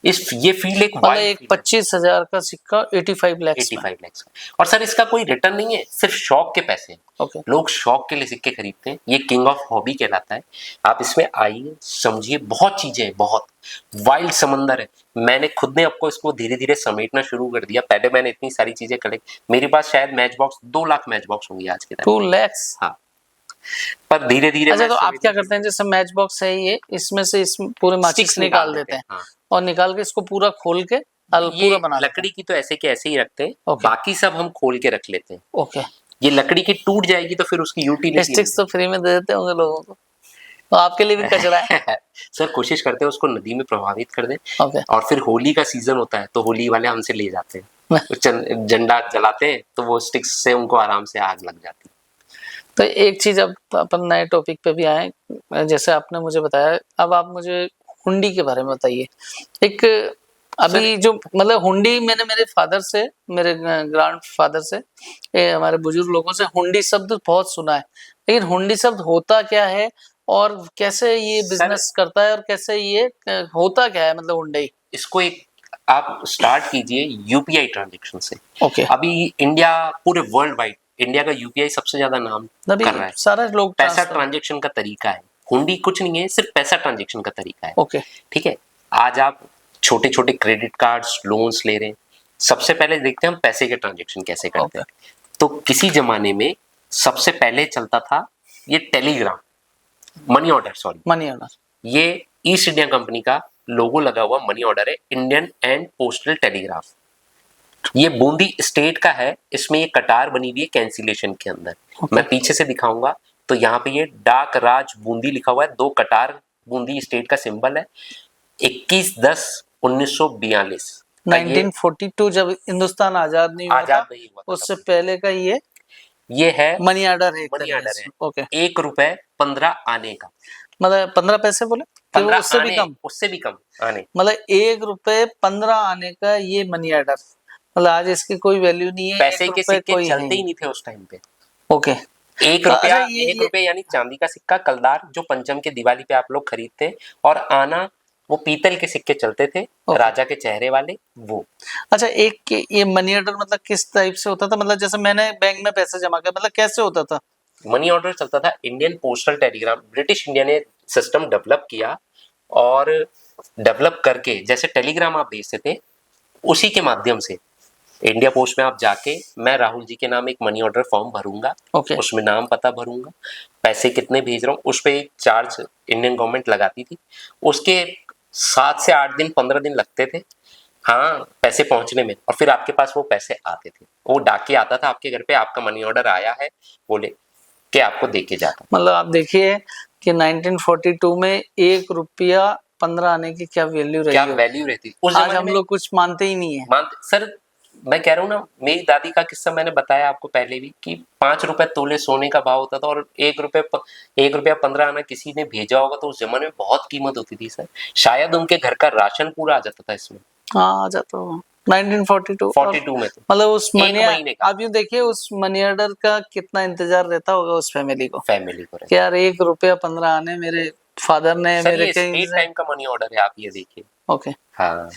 ये फील्ड एक मतलब एक 25,000 का सिक्का 85 लाख? 85 लाख। और सर इसका कोई रिटर्न नहीं है, सिर्फ शौक के पैसे हैं। Okay. लोग शौक के लिए सिक्के खरीदते हैं, ये किंग ऑफ हॉबी कहलाता है। आप इसमें आइए, समझिए, बहुत चीजें हैं, बहुत वाइल्ड समंदर है। मैंने खुद ने आपको इसको धीरे धीरे समेटना शुरू कर दिया। पहले मैंने इतनी सारी चीजें कलेक्ट, मेरे पास शायद match box 2 lakh match box होंगे आज के टाइम। 2 लाख? हाँ, पर धीरे धीरे। अच्छा, तो आप क्या करते हैं, जैसे मैच बॉक्स है ये, इसमें से इस पूरे माचिस निकाल देते हैं? हाँ। और निकाल के इसको पूरा खोल के पूरा बना लकड़ी की तो ऐसे के ऐसे ही रखते हैं। बाकी सब हम खोल के रख लेते हैं। ओके। ये लकड़ी की टूट जाएगी तो फिर उसकी यूटिलिटी। स्टिक्स तो फ्री में दे देते होंगे लोगों को, तो आपके लिए भी कचरा है। सर कोशिश करते हैं उसको नदी में प्रभावित कर दें। ओके। और फिर होली का सीजन होता है तो होली वाले हमसे ले जाते हैं, झंडा जलाते हैं तो वो स्टिक्स से उनको आराम से आग लग जाती है। तो एक चीज, अब अपन नए टॉपिक पे भी आए, जैसे आपने मुझे बताया, अब आप मुझे हुंडी के बारे में बताइए। एक अभी जो मतलब हुंडी, मैंने मेरे फादर से, मेरे ग्रैंड फादर से, हमारे बुजुर्ग लोगों से हुंडी शब्द बहुत सुना है, लेकिन हुंडी शब्द होता क्या है और कैसे ये बिजनेस करता है और कैसे ये होता क्या है, मतलब हुंडी? इसको एक आप स्टार्ट कीजिए यूपीआई ट्रांजेक्शन से। ओके। अभी इंडिया पूरे वर्ल्ड वाइड, इंडिया का यूपीआई सबसे ज्यादा नाम कर रहा है। सारे लोग पैसा ट्रांजेक्शन का तरीका है। हुंडी कुछ नहीं है, सिर्फ पैसा ट्रांजेक्शन का तरीका है। ओके। ठीक है, आज आप छोटे छोटे क्रेडिट कार्ड्स, लोन्स ले रहे हैं। सबसे पहले देखते हैं हम पैसे के ट्रांजेक्शन कैसे करते हैं। तो किसी जमाने में सबसे पहले चलता था ये टेलीग्राम, मनी ऑर्डर। ये ईस्ट इंडिया कंपनी का लोगो लगा हुआ मनी ऑर्डर है, इंडियन एंड पोस्टल टेलीग्राफ। ये बूंदी स्टेट का है। इसमें ये कतार बनी हुई है कैंसिलेशन के अंदर। मैं पीछे से दिखाऊंगा। तो यहाँ पे ये डाक राज बूंदी लिखा हुआ है, 2 कटार बूंदी स्टेट का सिंबल है। 21/10/1942 का ये 1942 जब हिंदुस्तान आजाद नहीं हुआ था, आजाद नहीं हुआ था उससे तब। पहले का ये है मनी ऑर्डर है एक मनी तरीके ऑर्डर से। है, ओके, 1 रुपए 15 आने का। मतलब 15 पैसे बोले कि वो 15 उससे भी आने, कम, उससे भी कम आने। मतलब 1 रुपए 15 आने का ये मनी ऑर्डर। मतलब आज इसकी कोई वैल्यू नहीं है, पैसे 1 के रुपए सिक्के कोई चलते नहीं। ही नहीं थे उस टाइम पे। ओके, एक तो रुपया, अच्छा एक रुपये यानी चांदी का सिक्का कलदार, जो पंचम के दिवाली पे आप लोग खरीदते हैं, और आना वो पीतल के सिक्के चलते थे, ओके। राजा के चेहरे वाले वो। अच्छा, ये मनी ऑर्डर मतलब किस टाइप से होता था? मतलब जैसे मैंने बैंक में पैसे जमा किया, मतलब कैसे होता था? मनी ऑर्डर चलता था Indian postal Telegram. British India ने सिस्टम डेवलप किया, और डेवलप करके जैसे टेलीग्राम आप भेजते थे, उसी के माध्यम से इंडिया पोस्ट में आप जाके, मैं राहुल जी के नाम एक मनी ऑर्डर फॉर्म भरूंगा, ओके, उसमें नाम पता भरूंगा, पैसे कितने भेज रहा हूँ, उस पर एक चार्ज इंडियन गवर्नमेंट लगाती थी। उसके 7 से 8 दिन 15 दिन लगते थे, हाँ, पैसे पहुंचने में, और फिर आपके पास वो पैसे आते थे। वो डाकिया आता था आपके घर पे, आपका मनी ऑर्डर आया है बोले कि आपको दे के जाता। मतलब आप देखिए कि 1942 में 1 रुपया 15 आने की क्या वैल्यू रही क्या हो। वैल्यू रहती उस आज जमाने हम में। लोग कुछ मानते ही नहीं है। मान सर, मैं कह रहा हूँ ना, मेरी दादी का किस्सा मैंने बताया आपको पहले भी, कि 5 रुपए तोले सोने का भाव होता था, और 1 रुपया 15 आना किसी ने भेजा होगा तो उस जमाने में बहुत कीमत होती थी सर। शायद उनके घर का राशन पूरा आ जाता था इसमें। हाँ, आ जाता होगा 1942। 42 में तो मतलब उस एक मनी, महीने का आप यूँ देखिए उस मनी ऑर्डर का कितना इंतजार रहता होगा उस फैमिली को फैमिली को कि यार 1 रुपया 15 आने, मेरे फादर ने सर। मेरे ये कहीं स्टेट से। टाइम का मनी ऑर्डर है, आप ये देखिए। ओके, हाँ,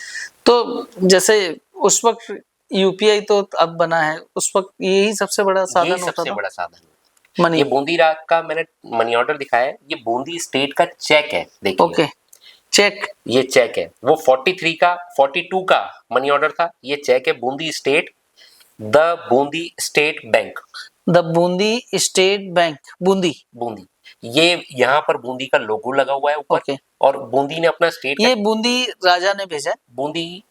तो जैसे उस वक्त यूपीआई तो अब बना है, उस वक्त यही सबसे बड़ा यही साधन होता सबसे था बड़ा साधन है। मनी। ये बूंदी राग का मैंने मनी ऑर्डर दिखाया है, ये बूंदी स्टेट का चेक है, देखिए। Okay, check. ये चेक है, वो 42 का मनी ऑर्डर था, ये चेक है Bundi state, the Bundi state bank. The Bundi state bank, Bundi. Bundi, ये यहाँ पर बूंदी का लोगो लगा हुआ है ऊपर। ओके, और बूंदी ने अपना स्टेट का, ये बूंदी राजा ने भेजा है। बूंदी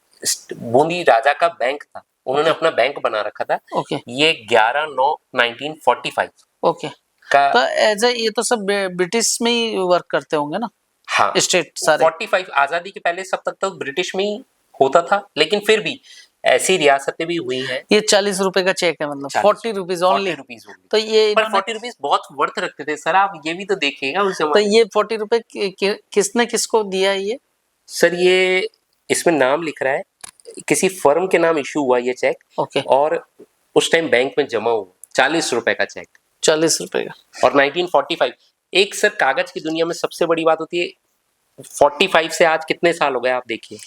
बूंदी राजा का बैंक था, उन्होंने ओके, अपना बैंक बना रखा था। ओके, ये 11/9/1945 ओके। का। तो एज ए, ये तो सब ब्रिटिश में ही वर्क करते होंगे ना, हाँ, स्टेट सारे। 45 आजादी के पहले सब तक तो ब्रिटिश में ही होता था, लेकिन फिर भी ऐसी रियासतें भी हुई हैं। ये 40 रुपए का चेक है, मतलब 40 रुपीज ओनली। 40 रुपीज होंगे, तो ये पर इन्होंने, 40 रुपीज बहुत वर्थ रखते थे सर, आप ये भी तो देखिएगा उस तो जमाने में। ये 40 रुपए किसने किसको दिया है ये? सर, ये इसमें नाम लिख रहा है, किसी फर्म के नाम इशू हुआ ये चेक, ओके, और उस टाइम बैंक में जमा हुआ 40 रुपए का चेक, 40 रुपए का। और 1945। एक सर, कागज की दुनिया में सबसे बड़ी बात होती है, 45 से आज कितने साल हो गए आप देखिए।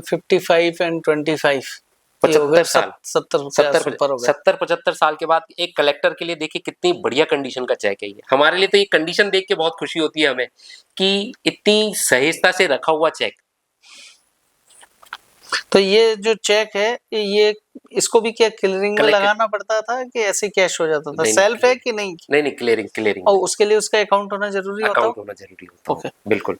55 एंड 25, 75 साल, 70 70-75 साल के बाद एक कलेक्टर के लिए देखिए कितनी बढ़िया कंडीशन का चेक है ये। हमारे लिए तो ये कंडीशन देख के बहुत खुशी होती है हमें, कि इतनी सहजता से रखा हुआ चेक। तो ये जो चेक है, ये इसको भी क्या क्लियरिंग में Collected- लगाना पड़ता था कि ऐसे कैश हो जाता था? नहीं, सेल्फ है कि नहीं? नहीं, क्लियरिंग और उसके लिए उसका अकाउंट होना जरूरी होता अकाउंट हो? होना जरूरी होता ओके, है, बिल्कुल।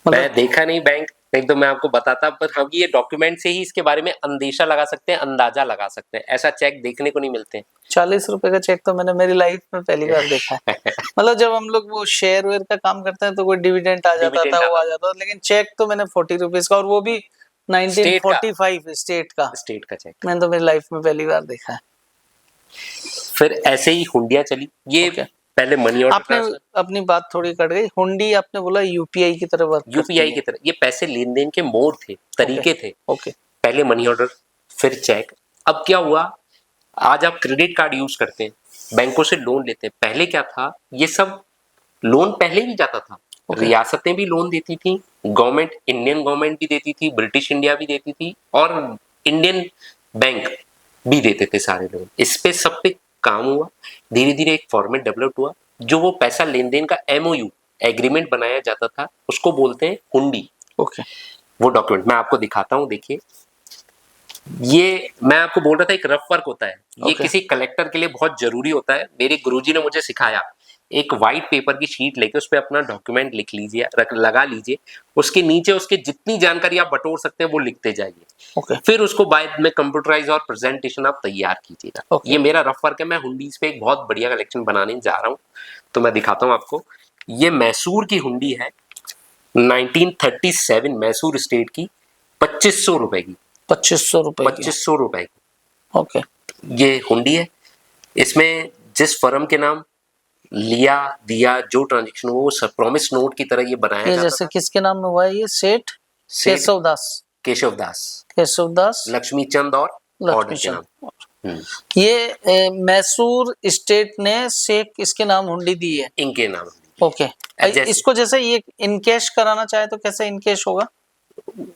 मतलब मैं देखा नहीं बैंक, नहीं तो मैं आपको बताता, पर हम ये डॉक्यूमेंट से ही इसके बारे में अंदेशा लगा सकते हैं, अंदाजा लगा सकते हैं। ऐसा चेक देखने को नहीं मिलते। 40 रुपए का चेक तो मैंने मेरी लाइफ में पहली बार देखा है। मतलब जब हम लोग वो शेयर वेयर का काम करते हैं तो कोई डिविडेंड आ जाता Dividend था, वो आता आ जाता था, लेकिन चेक तो मैंने 40 रुपीज का, और वो भी 1945 स्टेट का, स्टेट का चेक। मैंने तो मेरी लाइफ में पहली बार देखा है। फिर ऐसे ही हुंडिया चली, ये ओके। पहले मनी ऑर्डर आपने ट्रांसफर, अपनी बात थोड़ी कट गई, हुंडी आपने बोला यूपीआई की तरह वर्क करती यूपीआई है। की तरह, ये पैसे लेन देन के मोड थे, तरीके थे। ओके, पहले मनी ऑर्डर, फिर चेक। अब क्या हुआ, आज आप क्रेडिट कार्ड यूज करते हैं, बैंकों से लोन लेते हैं। पहले क्या था, ये सब लोन पहले भी जाता था, रियासतें भी लोन देती थी, गवर्नमेंट, इंडियन गवर्नमेंट भी देती थी, ब्रिटिश इंडिया भी देती थी, और इंडियन बैंक भी देते थे सारे लोन। इस पे सब पे काम हुआ, धीरे धीरे एक फॉर्मेट डेवलप हुआ, जो वो पैसा लेन देन का एमओयू, एग्रीमेंट बनाया जाता था, उसको बोलते हैं हुंडी। ओके, वो डॉक्यूमेंट मैं आपको दिखाता हूँ, देखिए। ये मैं आपको बोल रहा था, एक रफ वर्क होता है, ये Okay. किसी कलेक्टर के लिए बहुत जरूरी होता है। मेरे गुरुजी ने मुझे सिखाया एक वाइट पेपर की शीट लेके उस पर अपना डॉक्यूमेंट लिख लीजिए, लगा लीजिए, उसके नीचे उसके जितनी जानकारी आप बटोर सकते हैं वो लिखते जाइए। ओके फिर उसको बाद में कंप्यूटराइज और प्रेजेंटेशन आप तैयार कीजिएगा। Okay. ये मेरा रफ वर्क है, मैं हुंडीज पे एक बहुत बढ़िया कलेक्शन बनाने जा रहा हूँ, तो मैं दिखाता हूँ आपको। ये मैसूर की हुंडी है, 1937 मैसूर स्टेट की, 2500 रुपए की। 2500 रुपए की। 2500 रुपए की ओके ये हुंडी है। इसमें जिस फर्म के नाम लिया दिया जो ट्रांजेक्शन हो वो प्रॉमिस नोट की तरह ये बनाया ये जाता जैसे था। किसके नाम में हुआ है ये? सेठ सेठ केशव दास। केशव दास, केशव दास लक्ष्मी चंद और ऑर्डर के नाम। लक्ष्मीचंद। ये मैसूर स्टेट ने शेख इसके नाम हुंडी दी है। इनके नाम। ओके इसको जैसे ये इनकैश कराना चाहे तो कैसे इनकैश होगा?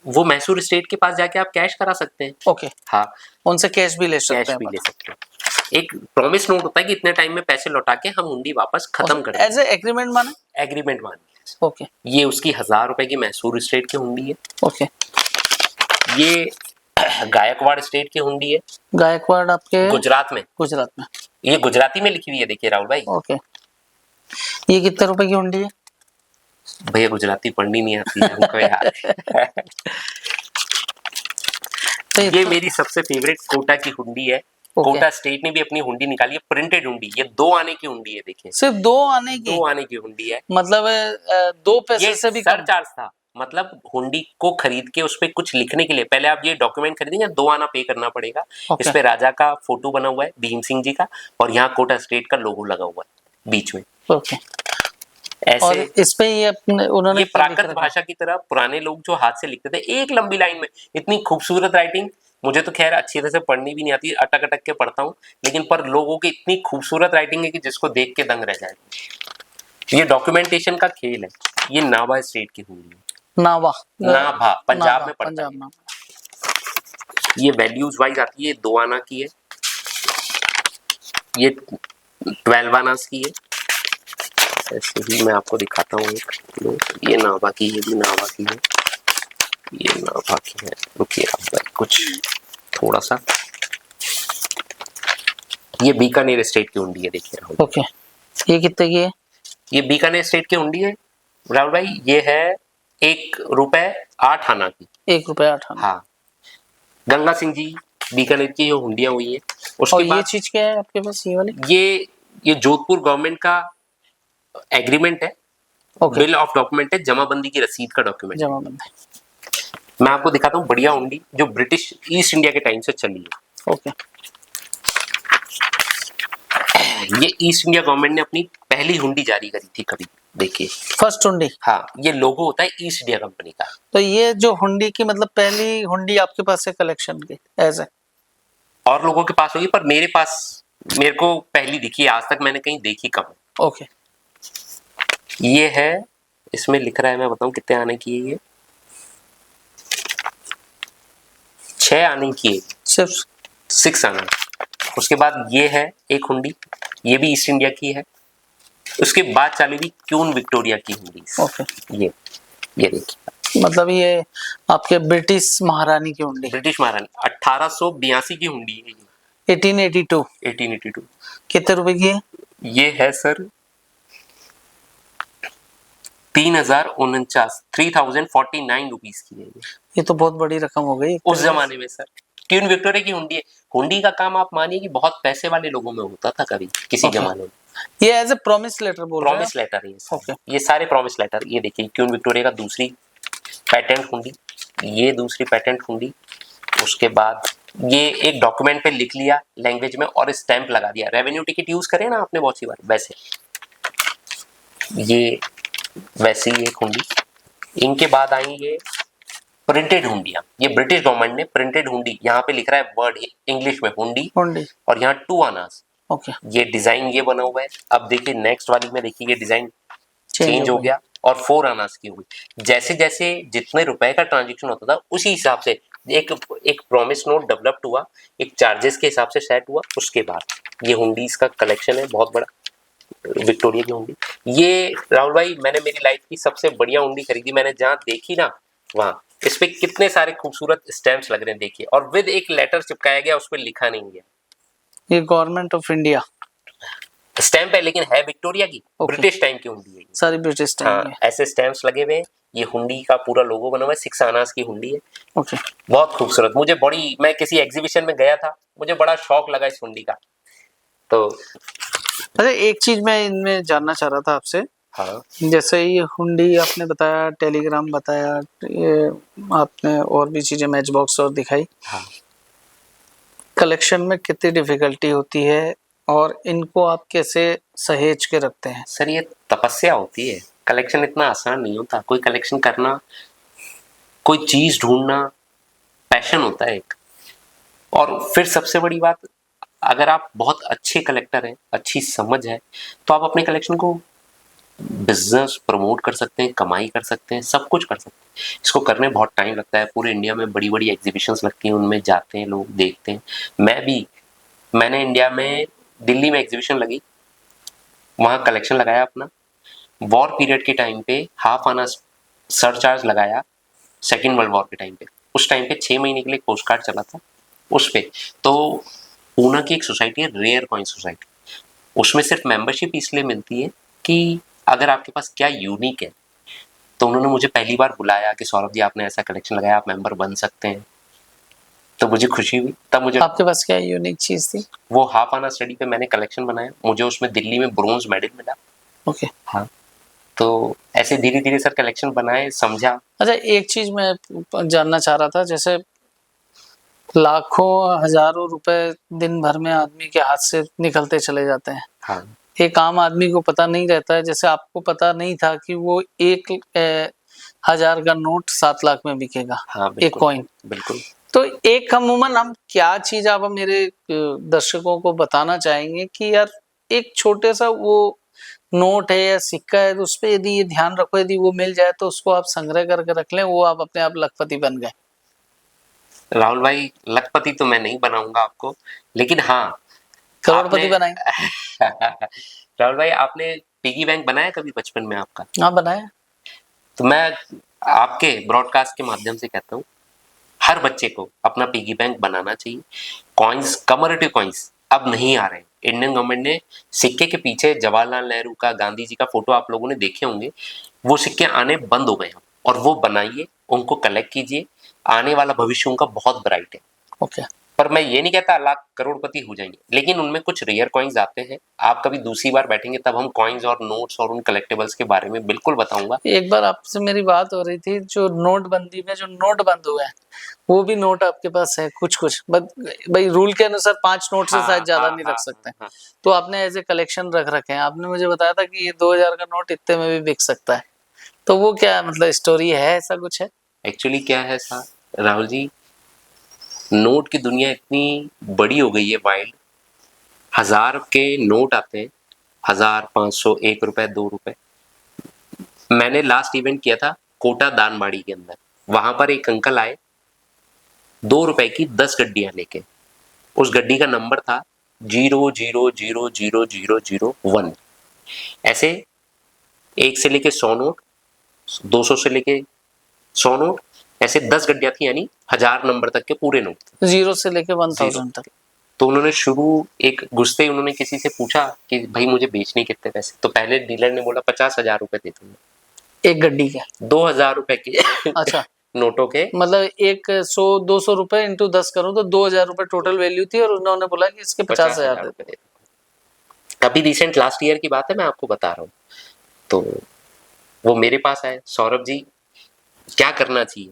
वो मैसूर स्टेट के पास जाके आप कैश करा सकते हैं। ओके हाँ, उनसे कैश भी ले सकते कैश हैं। भी ले सकते हैं। एक प्रॉमिस नोट होता है कि इतने टाइम में पैसे लौटा के हम हुंडी वापस खत्म कर एज ए एग्रीमेंट माने? एग्रीमेंट मान। ओके ये उसकी 1000 रुपए की मैसूर स्टेट की हुंडी है। ओके ये गायकवाड़ स्टेट की हुंडी है। गायकवाड़ आपके गुजरात में। गुजरात में। ये गुजराती में लिखी हुई है, देखिए राहुल भाई। ओके ये कितने रुपए की हुंडी है? भैया गुजराती पढ़नी नहीं आती है हमको यार। तो ये मेरी सबसे फेवरेट कोटा की हुंडी है। कोटा स्टेट ने भी अपनी हुंडी निकाली है, प्रिंटेड हुंडी। ये 2 आने की हुंडी है, देखिए सिर्फ 2 आने की? 2 आने की हुंडी है। मतलब 2 पैसे से भी कम? सरचार्ज था, मतलब हुंडी को खरीद के उस पे कुछ लिखने के लिए पहले आप ये डॉक्यूमेंट खरीदेंगे 2 आना पे करना पड़ेगा। इस पे राजा का फोटो बना हुआ है, भीम सिंह जी का, और यहाँ कोटा स्टेट का लोगो लगा हुआ है बीच में। ओके ऐसे और इस पे ये उन्होंने ये प्राकृत भाषा की तरह पुराने लोग जो हाथ से लिखते थे एक लंबी लाइन में, इतनी खूबसूरत राइटिंग। मुझे तो खैर अच्छी तरह से पढ़नी भी नहीं आती, अटक अटक के पढ़ता हूँ, लेकिन पर लोगों की इतनी खूबसूरत राइटिंग है कि जिसको देख के दंग रह जाए। ये डॉक्यूमेंटेशन का खेल है। ये नाभा स्टेट की हुई है। नाभा पंजाब में पड़ता है। ये वैल्यूज वाइज आती है, 2 आना की है, ये 12 आना की है। ऐसे ही मैं आपको दिखाता हूँ एक। ये नाभा की, ये भी नाभा की है, ये नाभा की है। रुकिए आप भाई, कुछ थोड़ा सा। ये बीकानेर स्टेट की हुंडी है, देखिए राहुल। ओके ये कितने की है? ये बीकानेर स्टेट की हुंडी है राहुल भाई। ये है 1 रुपए 8 आना की। 1 रुपए 8 आना। हाँ, गंगा सिंह जी बीकानेर की जो हुंडियां हुई है। उसके और बाद ये चीज क्या है आपके पास, ये वाली? ये जोधपुर गवर्नमेंट का एग्रीमेंट है। बिल ऑफ डॉक्यूमेंट है, जमाबंदी की रसीद का डॉक्यूमेंट। जमाबंदी। मैं आपको दिखाता हूँ बढ़िया हुंडी जो ब्रिटिश ईस्ट इंडिया के टाइम से चली है। ओके ये ईस्ट इंडिया गवर्नमेंट ने अपनी पहली हुंडी जारी करी थी कभी, देखिए। फर्स्ट हुंडी? हाँ, ये लोगो होता है ईस्ट इंडिया कंपनी का। तो ये जो हुंडी की मतलब पहली हुंडी आपके पास है कलेक्शन की ऐसे? और लोगों के पास होगी, पर मेरे पास, मेरे को पहली दिखी, आज तक मैंने कहीं देखी कम। ओके ये है, इसमें लिख रहा है, मैं बताऊं कितने आने की है। ये 6 आने की है, सिर्फ 6 आना। उसके बाद ये है एक हुंडी, ये भी ईस्ट इंडिया की है। उसके बाद चली हुई क्यून विक्टोरिया की हुंडी। ओके ये देखिए, मतलब ये आपके ब्रिटिश महारानी की हुंडी? ब्रिटिश महारानी 1882 की हुंडी है। 1882। कितने रुपए की है? ये है सर 3049 रुपीज की है। ये तो बहुत बड़ी रकम हो गई उस जमाने में सर। क्वीन विक्टोरिया की हुंडी है। हुंडी का काम आप मानिए कि बहुत पैसे वाले लोगों में होता था कभी किसी जमाने में। ये एज ए प्रॉमिस लेटर बोल रहे हैं? प्रॉमिस लेटर है। ये सारे प्रॉमिस लेटर। ये देखिए क्वीन विक्टोरिया का दूसरी पेटेंट हुंडी, ये दूसरी पेटेंट हुंडी। उसके बाद ये एक डॉक्यूमेंट पे लिख लिया लैंग्वेज में और स्टैंप लगा दिया। रेवेन्यू टिकट यूज करें ना आपने बहुत सी बार, वैसे ये वैसी एक हुंडी। इनके बाद आई ये प्रिंटेड हुंडियां। ये ब्रिटिश गवर्नमेंट ने प्रिंटेड हुंडी, यहाँ पे लिख रहा है वर्ड इंग्लिश में हुंडी, और यहाँ 2 आनास। ओके ये डिजाइन ये बना हुआ है। अब देखिए नेक्स्ट वाली में देखिए ये डिजाइन चेंज हो गया और 4 आनास की हुई। जैसे जैसे जितने रुपए का ट्रांजेक्शन होता था उसी हिसाब से एक प्रॉमिस नोट डेवलप्ड हुआ, एक चार्जेस के हिसाब से सेट हुआ। उसके बाद ये हुंडीज का कलेक्शन है बहुत बड़ा, विक्टोरिया की हुंडी। ये राहुल भाई मैंने मेरी लाइफ की सबसे बढ़िया हुंडी खरीदी। मैंने जहाँ देखी ना वहां, इस पे कितने सारे खूबसूरत स्टैम्प्स लग रहे हैं देखिए, और विद एक लेटर चिपकाया गया, उस पर लिखा नहीं गया। ये गवर्नमेंट ऑफ इंडिया स्टैंप है लेकिन है विक्टोरिया की, Okay. ब्रिटिश टाइम की हुंडी है ये। सारी ब्रिटिश टाइम हाँ, ऐसे स्टैम्प्स लगे हुए हैं। ये हुंडी का पूरा लोगो बना हुआ है, 6 आनास की हुंडी है। ओके। बहुत खूबसूरत, मुझे बड़ी, मैं किसी एग्जीबिशन में गया था, मुझे बड़ा शौक लगा इस हुंडी का। तो अच्छा, एक चीज मैं इनमें जानना चाह रहा था आपसे। हाँ, जैसे ये हुंडी आपने बताया, टेलीग्राम बताया, ये आपने और भी चीजें मैच बॉक्स और दिखाई। हाँ। कलेक्शन में कितनी डिफिकल्टी होती है और इनको आप कैसे सहेज के रखते हैं? सर ये तपस्या होती है, कलेक्शन इतना आसान नहीं होता। कोई कलेक्शन करना, कोई चीज ढूंढना पैशन होता है एक। और फिर सबसे बड़ी बात, अगर आप बहुत अच्छे कलेक्टर हैं, अच्छी समझ है, तो आप अपने कलेक्शन को बिजनेस प्रमोट कर सकते हैं, कमाई कर सकते हैं, सब कुछ कर सकते हैं। इसको करने में बहुत टाइम लगता है। पूरे इंडिया में बड़ी बड़ी एग्जीबिशंस लगती हैं, उनमें जाते हैं लोग, देखते हैं। मैंने इंडिया में दिल्ली में एग्जीबिशन लगी, वहाँ कलेक्शन लगाया अपना। वॉर पीरियड के टाइम पे हाफ आना सरचार्ज लगाया, सेकेंड वर्ल्ड वॉर के टाइम पे। उस टाइम पे 6 महीने के लिए पोस्ट कार्ड चला था उस पे। तो पूना की एक सोसाइटी है, रेयर कॉइन सोसाइटी, उसमें सिर्फ मेंबरशिप इसलिए मिलती है कि अगर आपके पास क्या यूनिक है। तो उन्होंने मुझे पहली बार बुलाया कि सौरभ जी आपने ऐसा कलेक्शन लगाया, आप मेंबर बन सकते हैं। तो मुझे खुशी हुई, तब मुझे आपके पास क्या यूनिक चीज थी? वो हाफ आना स्टडी पे मैंने कलेक्शन बनाया, मुझे उसमें दिल्ली में ब्रोंज मेडल मिला। ओके। हाँ, तो ऐसे धीरे धीरे सर कलेक्शन बनाए, समझा। अच्छा, एक चीज मैं जानना चाह रहा था, जैसे लाखों हजारों रुपए दिन भर में आदमी के हाथ से निकलते चले जाते हैं। हाँ, एक आम आदमी को पता नहीं रहता है, जैसे आपको पता नहीं था कि वो एक 1000 का नोट 7 लाख में बिकेगा, हाँ, एक बिल्कुल, कॉइन। बिल्कुल। तो एक अमूमन हम क्या चीज आप मेरे दर्शकों को बताना चाहेंगे कि यार एक छोटे सा वो नोट है या सिक्का है, तो उस पे यदि ये ध्यान रखो, यदि वो मिल जाए तो उसको आप संग्रह करके रख लें, वो आप अपने आप लखपति बन गए। राहुल भाई, लखपति तो मैं नहीं बनाऊंगा आपको, लेकिन हाँ, करोड़पति बनाए। राहुल भाई, आपने पिगी बैंक बनाया कभी बचपन में आपका? हाँ, बनाया। तो मैं आपके ब्रॉडकास्ट के माध्यम से कहता हूँ, हर बच्चे को अपना पिगी बैंक बनाना चाहिए। कॉइन्स, कमरेटिव कॉइन्स अब नहीं आ रहे। इंडियन गवर्नमेंट ने सिक्के के पीछे जवाहरलाल नेहरू का, गांधी जी का फोटो आप लोगों ने देखे होंगे, वो सिक्के आने बंद हो गए हैं। और वो बनाइए, उनको कलेक्ट कीजिए, आने वाला भविष्य उनका बहुत ब्राइट है। ओके। पर मैं ये नहीं कहता लाख करोड़पति हो जाएंगे, लेकिन उनमें कुछ रेयर कॉइन्स आते हैं। आप कभी दूसरी बार बैठेंगे तब हम कॉइन्स और नोट्स और उन कलेक्टेबल्स के बारे में बिल्कुल बताऊंगा। एक बार आपसे मेरी बात हो रही थी, जो नोटबंदी में जो नोट बंद हुए हैं, वो भी नोट आपके पास है कुछ कुछ, भाई रूल के अनुसार 5 नोट से शायद ज्यादा नहीं रख सकते। हाँ। तो आपने ऐसे कलेक्शन रख रखे हैं। आपने मुझे बताया था कि ये 2000 का नोट इतने में भी बिक सकता है, तो वो क्या मतलब स्टोरी है, ऐसा कुछ है? एक्चुअली क्या है सर राहुल जी, नोट की दुनिया इतनी बड़ी हो गई है, वाइल्ड। 1000 के नोट आते हैं, 1000, 500, 1 रुपए, 2 रुपए। मैंने लास्ट इवेंट किया था कोटा दानबाड़ी के अंदर। वहां पर एक अंकल आए, 2 रुपए की 10 गड्डियां लेके। उस गड्डी का नंबर था 00000001। ऐसे 1 से लेके 100 नोट, 200 से लेके 100 नोट, ऐसे 10 गड्डियां थी, यानी 1000 नंबर तक के पूरे नोट थे। 0 से लेके 1000 तक। तो उन्होंने शुरू, एक घुसते ही उन्होंने किसी से पूछा कि भाई मुझे बेचने कितने पैसे। तो पहले डीलर ने बोला 50,000 रुपए दे दूंगा। एक गड्डी के 2000 रुपए के अच्छा, नोटों के, मतलब एक 100-200 रुपए इंटू 10 करूं तो 2000 रुपए टोटल वैल्यू थी, और उन्होंने बोला कि इसके 50,000 दे रुपए दे दूंगा। अभी रिसेंट लास्ट ईयर की बात है, मैं आपको बता रहा हूँ। तो वो मेरे पास आए, सौरभ जी क्या करना चाहिए?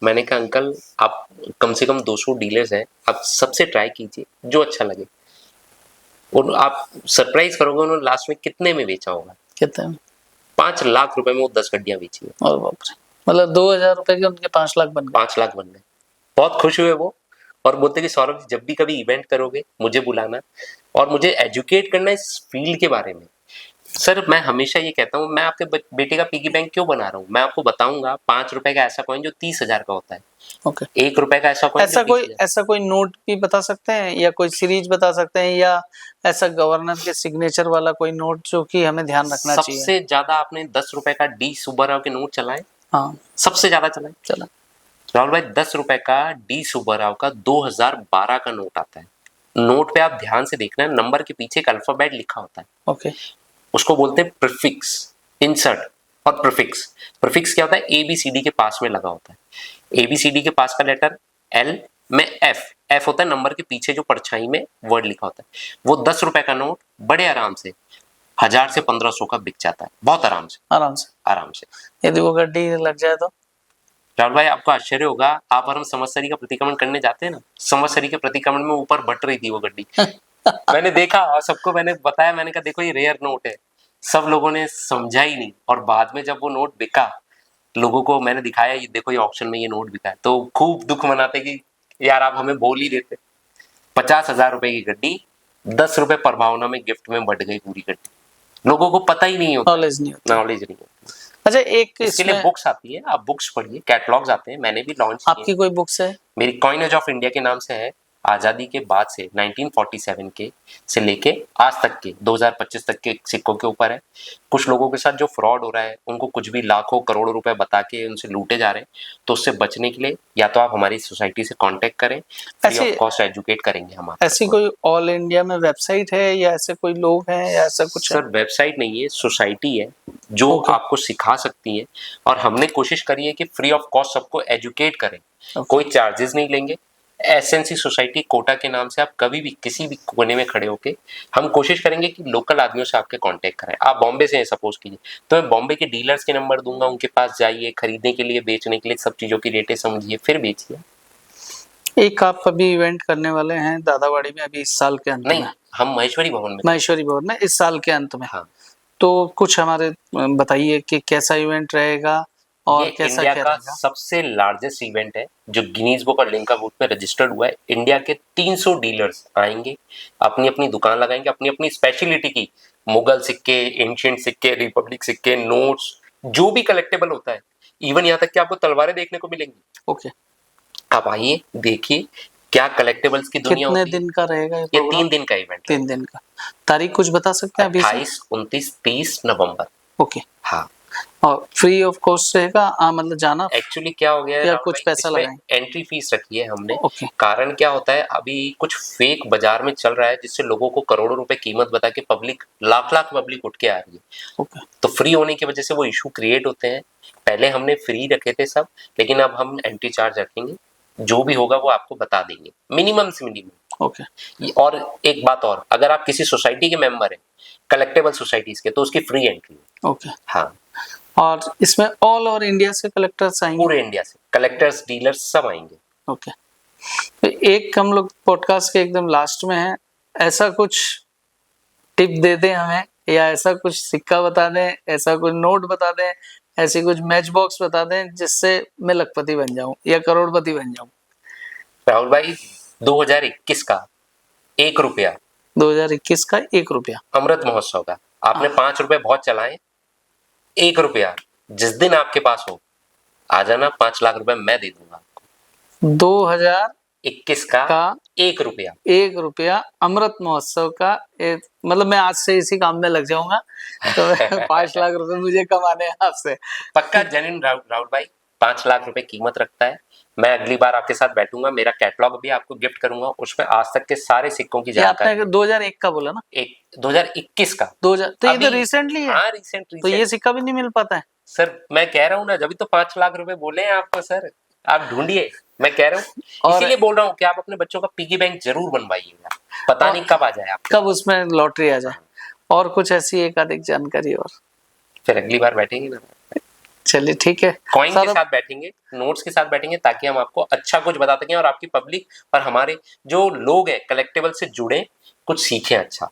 मैंने कहा अंकल, आप कम से कम 200 डीलर्स हैं, आप सबसे ट्राई कीजिए जो अच्छा लगे। और आप सरप्राइज करोगे उन्होंने लास्ट में कितने में बेचा होगा। कितने में? 5 लाख रुपए में वो 10 गड्डियां बेची है। और बाप रे, मतलब 2000 रुपए के उनके 5 लाख बन गए। 5 लाख बन गए। बहुत खुश हुए वो, और बोलते कि सौरभ जब भी कभी इवेंट करोगे मुझे बुलाना, और मुझे एजुकेट करना इस फील्ड के बारे में। सर मैं हमेशा ये कहता हूँ, मैं आपके बेटे का पिगी बैंक क्यों बना रहा हूँ, मैं आपको बताऊंगा। 5 रुपए का ऐसा कॉइन जो 30,000 का होता है। ओके। 1 रुपए का ऐसा कॉइन ऐसा कोई नोट भी बता सकते हैं, या कोई सीरीज बता सकते हैं, या ऐसा गवर्नर के सिग्नेचर वाला कोई नोट जो कि हमें ध्यान रखना चाहिए? सबसे ज्यादा आपने 10 रुपए का डी सुब्बाराव के नोट चलाए? हाँ, सबसे ज्यादा चलाए। चला। राहुल भाई, 10 रुपए का डी सुब्बाराव का 2012 का नोट आता है, नोट पे आप ध्यान से देखना, नंबर के पीछे एक अल्फाबेट लिखा होता है, ओके उसको बोलते हैं प्रीफिक्स, इंसर्ट और प्रीफिक्स। प्रीफिक्स क्या होता है, ABCD के पास में लगा होता है। ABCD के पास का लेटर L में F होता है नंबर के पीछे जो परछाई में वर्ड लिखा होता है। वो 10 रुपए का नोट बड़े आराम से 1000 से 1500 का बिक जाता है, बहुत आराम से। आराम से यदि वो गड्डी लग जाए तो? राहुल भाई आपको आश्चर्य होगा, आप और हम संवत्सरी का प्रतिक्रमण करने जाते हैं ना, संवत्सरी के प्रतिक्रमण में ऊपर बट रही थी वो गड्डी। मैंने देखा और सबको मैंने बताया, मैंने कहा देखो ये रेयर नोट है। सब लोगों ने समझा ही नहीं, और बाद में जब वो नोट बिका, लोगों को मैंने दिखाया, ये देखो ये ऑक्शन में ये नोट बिका है, तो खूब दुख मनाते कि यार आप हमें बोल ही देते। 50,000 रुपए की गड्डी 10 रुपए प्रभावना में गिफ्ट में बढ़ गई पूरी गड्डी। लोगों को पता ही नहीं होता, नॉलेज नहीं होता। अच्छा, एक इसके लिए बुक्स आती है, आप बुक्स पढ़िए, कैटलॉग्स आते हैं, मैंने भी लॉन्च किए। आपकी कोई बुक्स है? मेरी कॉइनेज ऑफ इंडिया के नाम से है। आजादी के बाद से 1947 के से लेके आज तक के 2025 तक के सिक्कों के ऊपर है। कुछ लोगों के साथ जो फ्रॉड हो रहा है, उनको कुछ भी लाखों करोड़ों रुपए बता के उनसे लूटे जा रहे हैं, तो उससे बचने के लिए या तो आप हमारी सोसाइटी से कांटेक्ट करें, फ्री ऑफ कॉस्ट एजुकेट करेंगे हम। ऐसी कोई ऑल इंडिया में वेबसाइट है या ऐसे कोई लोग हैं या ऐसा कुछ? सर वेबसाइट नहीं है, सोसाइटी है जो आपको सिखा सकती है, और हमने कोशिश करी है कि फ्री ऑफ कॉस्ट सबको एजुकेट करें। कोई चार्जेस नहीं लेंगे। एसएनसी सोसाइटी कोटा के नाम से आप कभी भी किसी भी कोने में खड़े होके, हम कोशिश करेंगे कि लोकल आदमियों से आपके कांटेक्ट कराएं। आप बॉम्बे से हैं सपोज कीजिए, तो मैं बॉम्बे के डीलर्स के नंबर दूंगा, उनके पास जाइए, खरीदने के लिए, बेचने के लिए, सब चीजों की रेटें समझिए, फिर बेचिए। एक आप अभी इवेंट करने वाले हैं दादावाड़ी में अभी इस साल के अंत नहीं, में? हम महेश्वरी भवन में। महेश्वरी भवन में इस साल के अंत में? हाँ। तो कुछ हमारे बताइए कि कैसा इवेंट रहेगा और ये कैसा इंडिया क्या का रहेगा? सबसे लार्जेस्ट इवेंट है जो गिनीज बुक और लिम्का बुक में रजिस्टर्ड हुआ है। इंडिया के 300 डीलर्स आएंगे, अपनी अपनी दुकान लगाएंगे, अपनी अपनी स्पेशलिटी की मुगल सिक्के, एंशिएंट सिक्के, रिपब्लिक सिक्के, नोट्स, जो भी कलेक्टेबल होता है, इवन यहाँ तक कि आपको तलवारें देखने को मिलेंगी। ओके, आप आइए, देखिए क्या कलेक्टेबल्स की दुनिया होती है। कितने दिन का रहेगा ये? 3 दिन का इवेंट। 3 दिन का। तारीख कुछ बता सकते हैं अभी? 28, 29, 30 नवंबर। ओके, हाँ। और फ्री ऑफ कॉस्ट रहेगा? मतलब जाना? एक्चुअली क्या हो गया है, या कुछ पैसा लगाएंगे? एंट्री फीस रखी है हमने। ओके। कारण क्या होता है, अभी कुछ फेक बाजार में चल रहा है जिससे लोगों को करोड़ों रुपए कीमत बता के पब्लिक, लाख लाख पब्लिक उठ के आ रही है। ओके। तो फ्री होने की वजह से वो इशू क्रिएट होते हैं। पहले हमने फ्री रखे थे सब, लेकिन अब हम एंट्री चार्ज रखेंगे। जो भी होगा वो आपको बता देंगे, मिनिमम से मिनिमम। ओके। और एक बात और, अगर आप किसी सोसाइटी के मेंबर हैं, कलेक्टेबल सोसाइटीज के, तो उसकी फ्री एंट्री है। ओके। हाँ। और इसमें ऑल ओवर इंडिया से कलेक्टर्स आएंगे? पूरे इंडिया से कलेक्टर्स, डीलर्स सब आएंगे। ओके। तो एक हम लोग पॉडकास्ट के एकदम लास्ट में हैं, ऐसा कुछ टिप दे दें हमें, या ऐसा कुछ सिक्का बता दें, ऐसा कुछ नोट बता दें, ऐसी कुछ मैच बॉक्स बता दें जिससे मैं लखपति बन जाऊं या करोड़पति बन जाऊं। राहुल भाई 2021 का 1 रुपया, 2021 का 1 रुपया अमृत महोत्सव का, आपने 5 रुपए बहुत चलाए, 1 रुपया जिस दिन आपके पास हो आ जाना, 5 लाख रुपए मैं दे दूंगा आपको। 2021 का 1 रुपया, 1 रुपया अमृत महोत्सव का। मतलब मैं आज से इसी काम में लग जाऊंगा, तो 5 लाख रुपए मुझे कमाने हैं आपसे। पक्का जेन्युइन राहुल भाई, 5 लाख रुपए कीमत रखता है। मैं अगली बार आपके साथ बैठूंगा, मेरा कैटलॉग भी आपको गिफ्ट करूंगा, उसमें आज तक के सारे सिक्कों की जानकारी। आपने 2001 का बोला ना? 2021 का। 2000, तो ये तो रिसेंटली है। हाँ, रिसेंट। तो ये सिक्का भी नहीं मिल पाता है सर? मैं कह रहा हूँ ना, जब तो 5 लाख रुपए बोले हैं आपको सर, आप ढूंढिए। मैं कह रहा हूँ, इसीलिए बोल रहा हूँ कि आप अपने बच्चों का पिगी बैंक जरूर बनवाइएगा, पता नहीं कब आ जाए, आप कब उसमें लॉटरी आ जाए। और कुछ ऐसी एक आधिक जानकारी और? फिर अगली बार बैठेंगे ना। चलिए ठीक है, कॉइन के साथ बैठेंगे, नोट्स के साथ बैठेंगे, ताकि हम आपको अच्छा कुछ बता सकें और आपकी पब्लिक और हमारे जो लोग हैं कलेक्टेबल से जुड़े, कुछ सीखें। अच्छा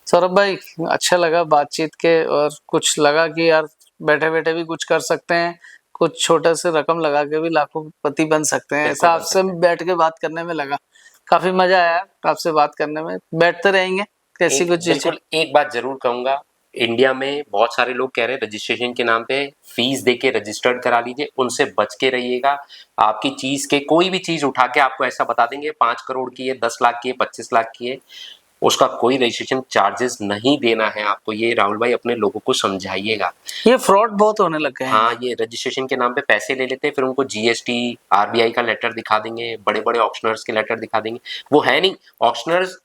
सौरभ भाई, अच्छा लगा बातचीत के, और कुछ लगा कि यार बैठे बैठे भी कुछ कर सकते हैं, कुछ छोटा से रकम लगा के भी लाखों पति बन सकते हैं, ऐसा आपसे बैठ के बात करने में लगा। काफी मजा आया आपसे बात करने में, बैठते रहेंगे कैसी कुछ चीजें। एक बात जरूर कहूंगा, इंडिया में बहुत सारे लोग कह रहे हैं रजिस्ट्रेशन के नाम पे फीस देके रजिस्टर्ड करा लीजिए, उनसे बच के रहिएगा। आपकी चीज के, कोई भी चीज उठा के आपको ऐसा बता देंगे 5 करोड़ की है, 10 लाख की है, 25 लाख की है, उसका कोई रजिस्ट्रेशन चार्जेस नहीं देना है आपको। ये राहुल भाई अपने लोगों को समझाइएगा। ये फ्रॉड बहुत होने लग गए हैं। हाँ, ये रजिस्ट्रेशन के नाम पे पैसे ले लेते हैं, फिर उनको जीएसटी, आरबीआई का लेटर दिखा देंगे, बड़े बड़े ऑक्शनर्स के लेटर दिखा देंगे। वो है नहीं, ऑक्शनर्स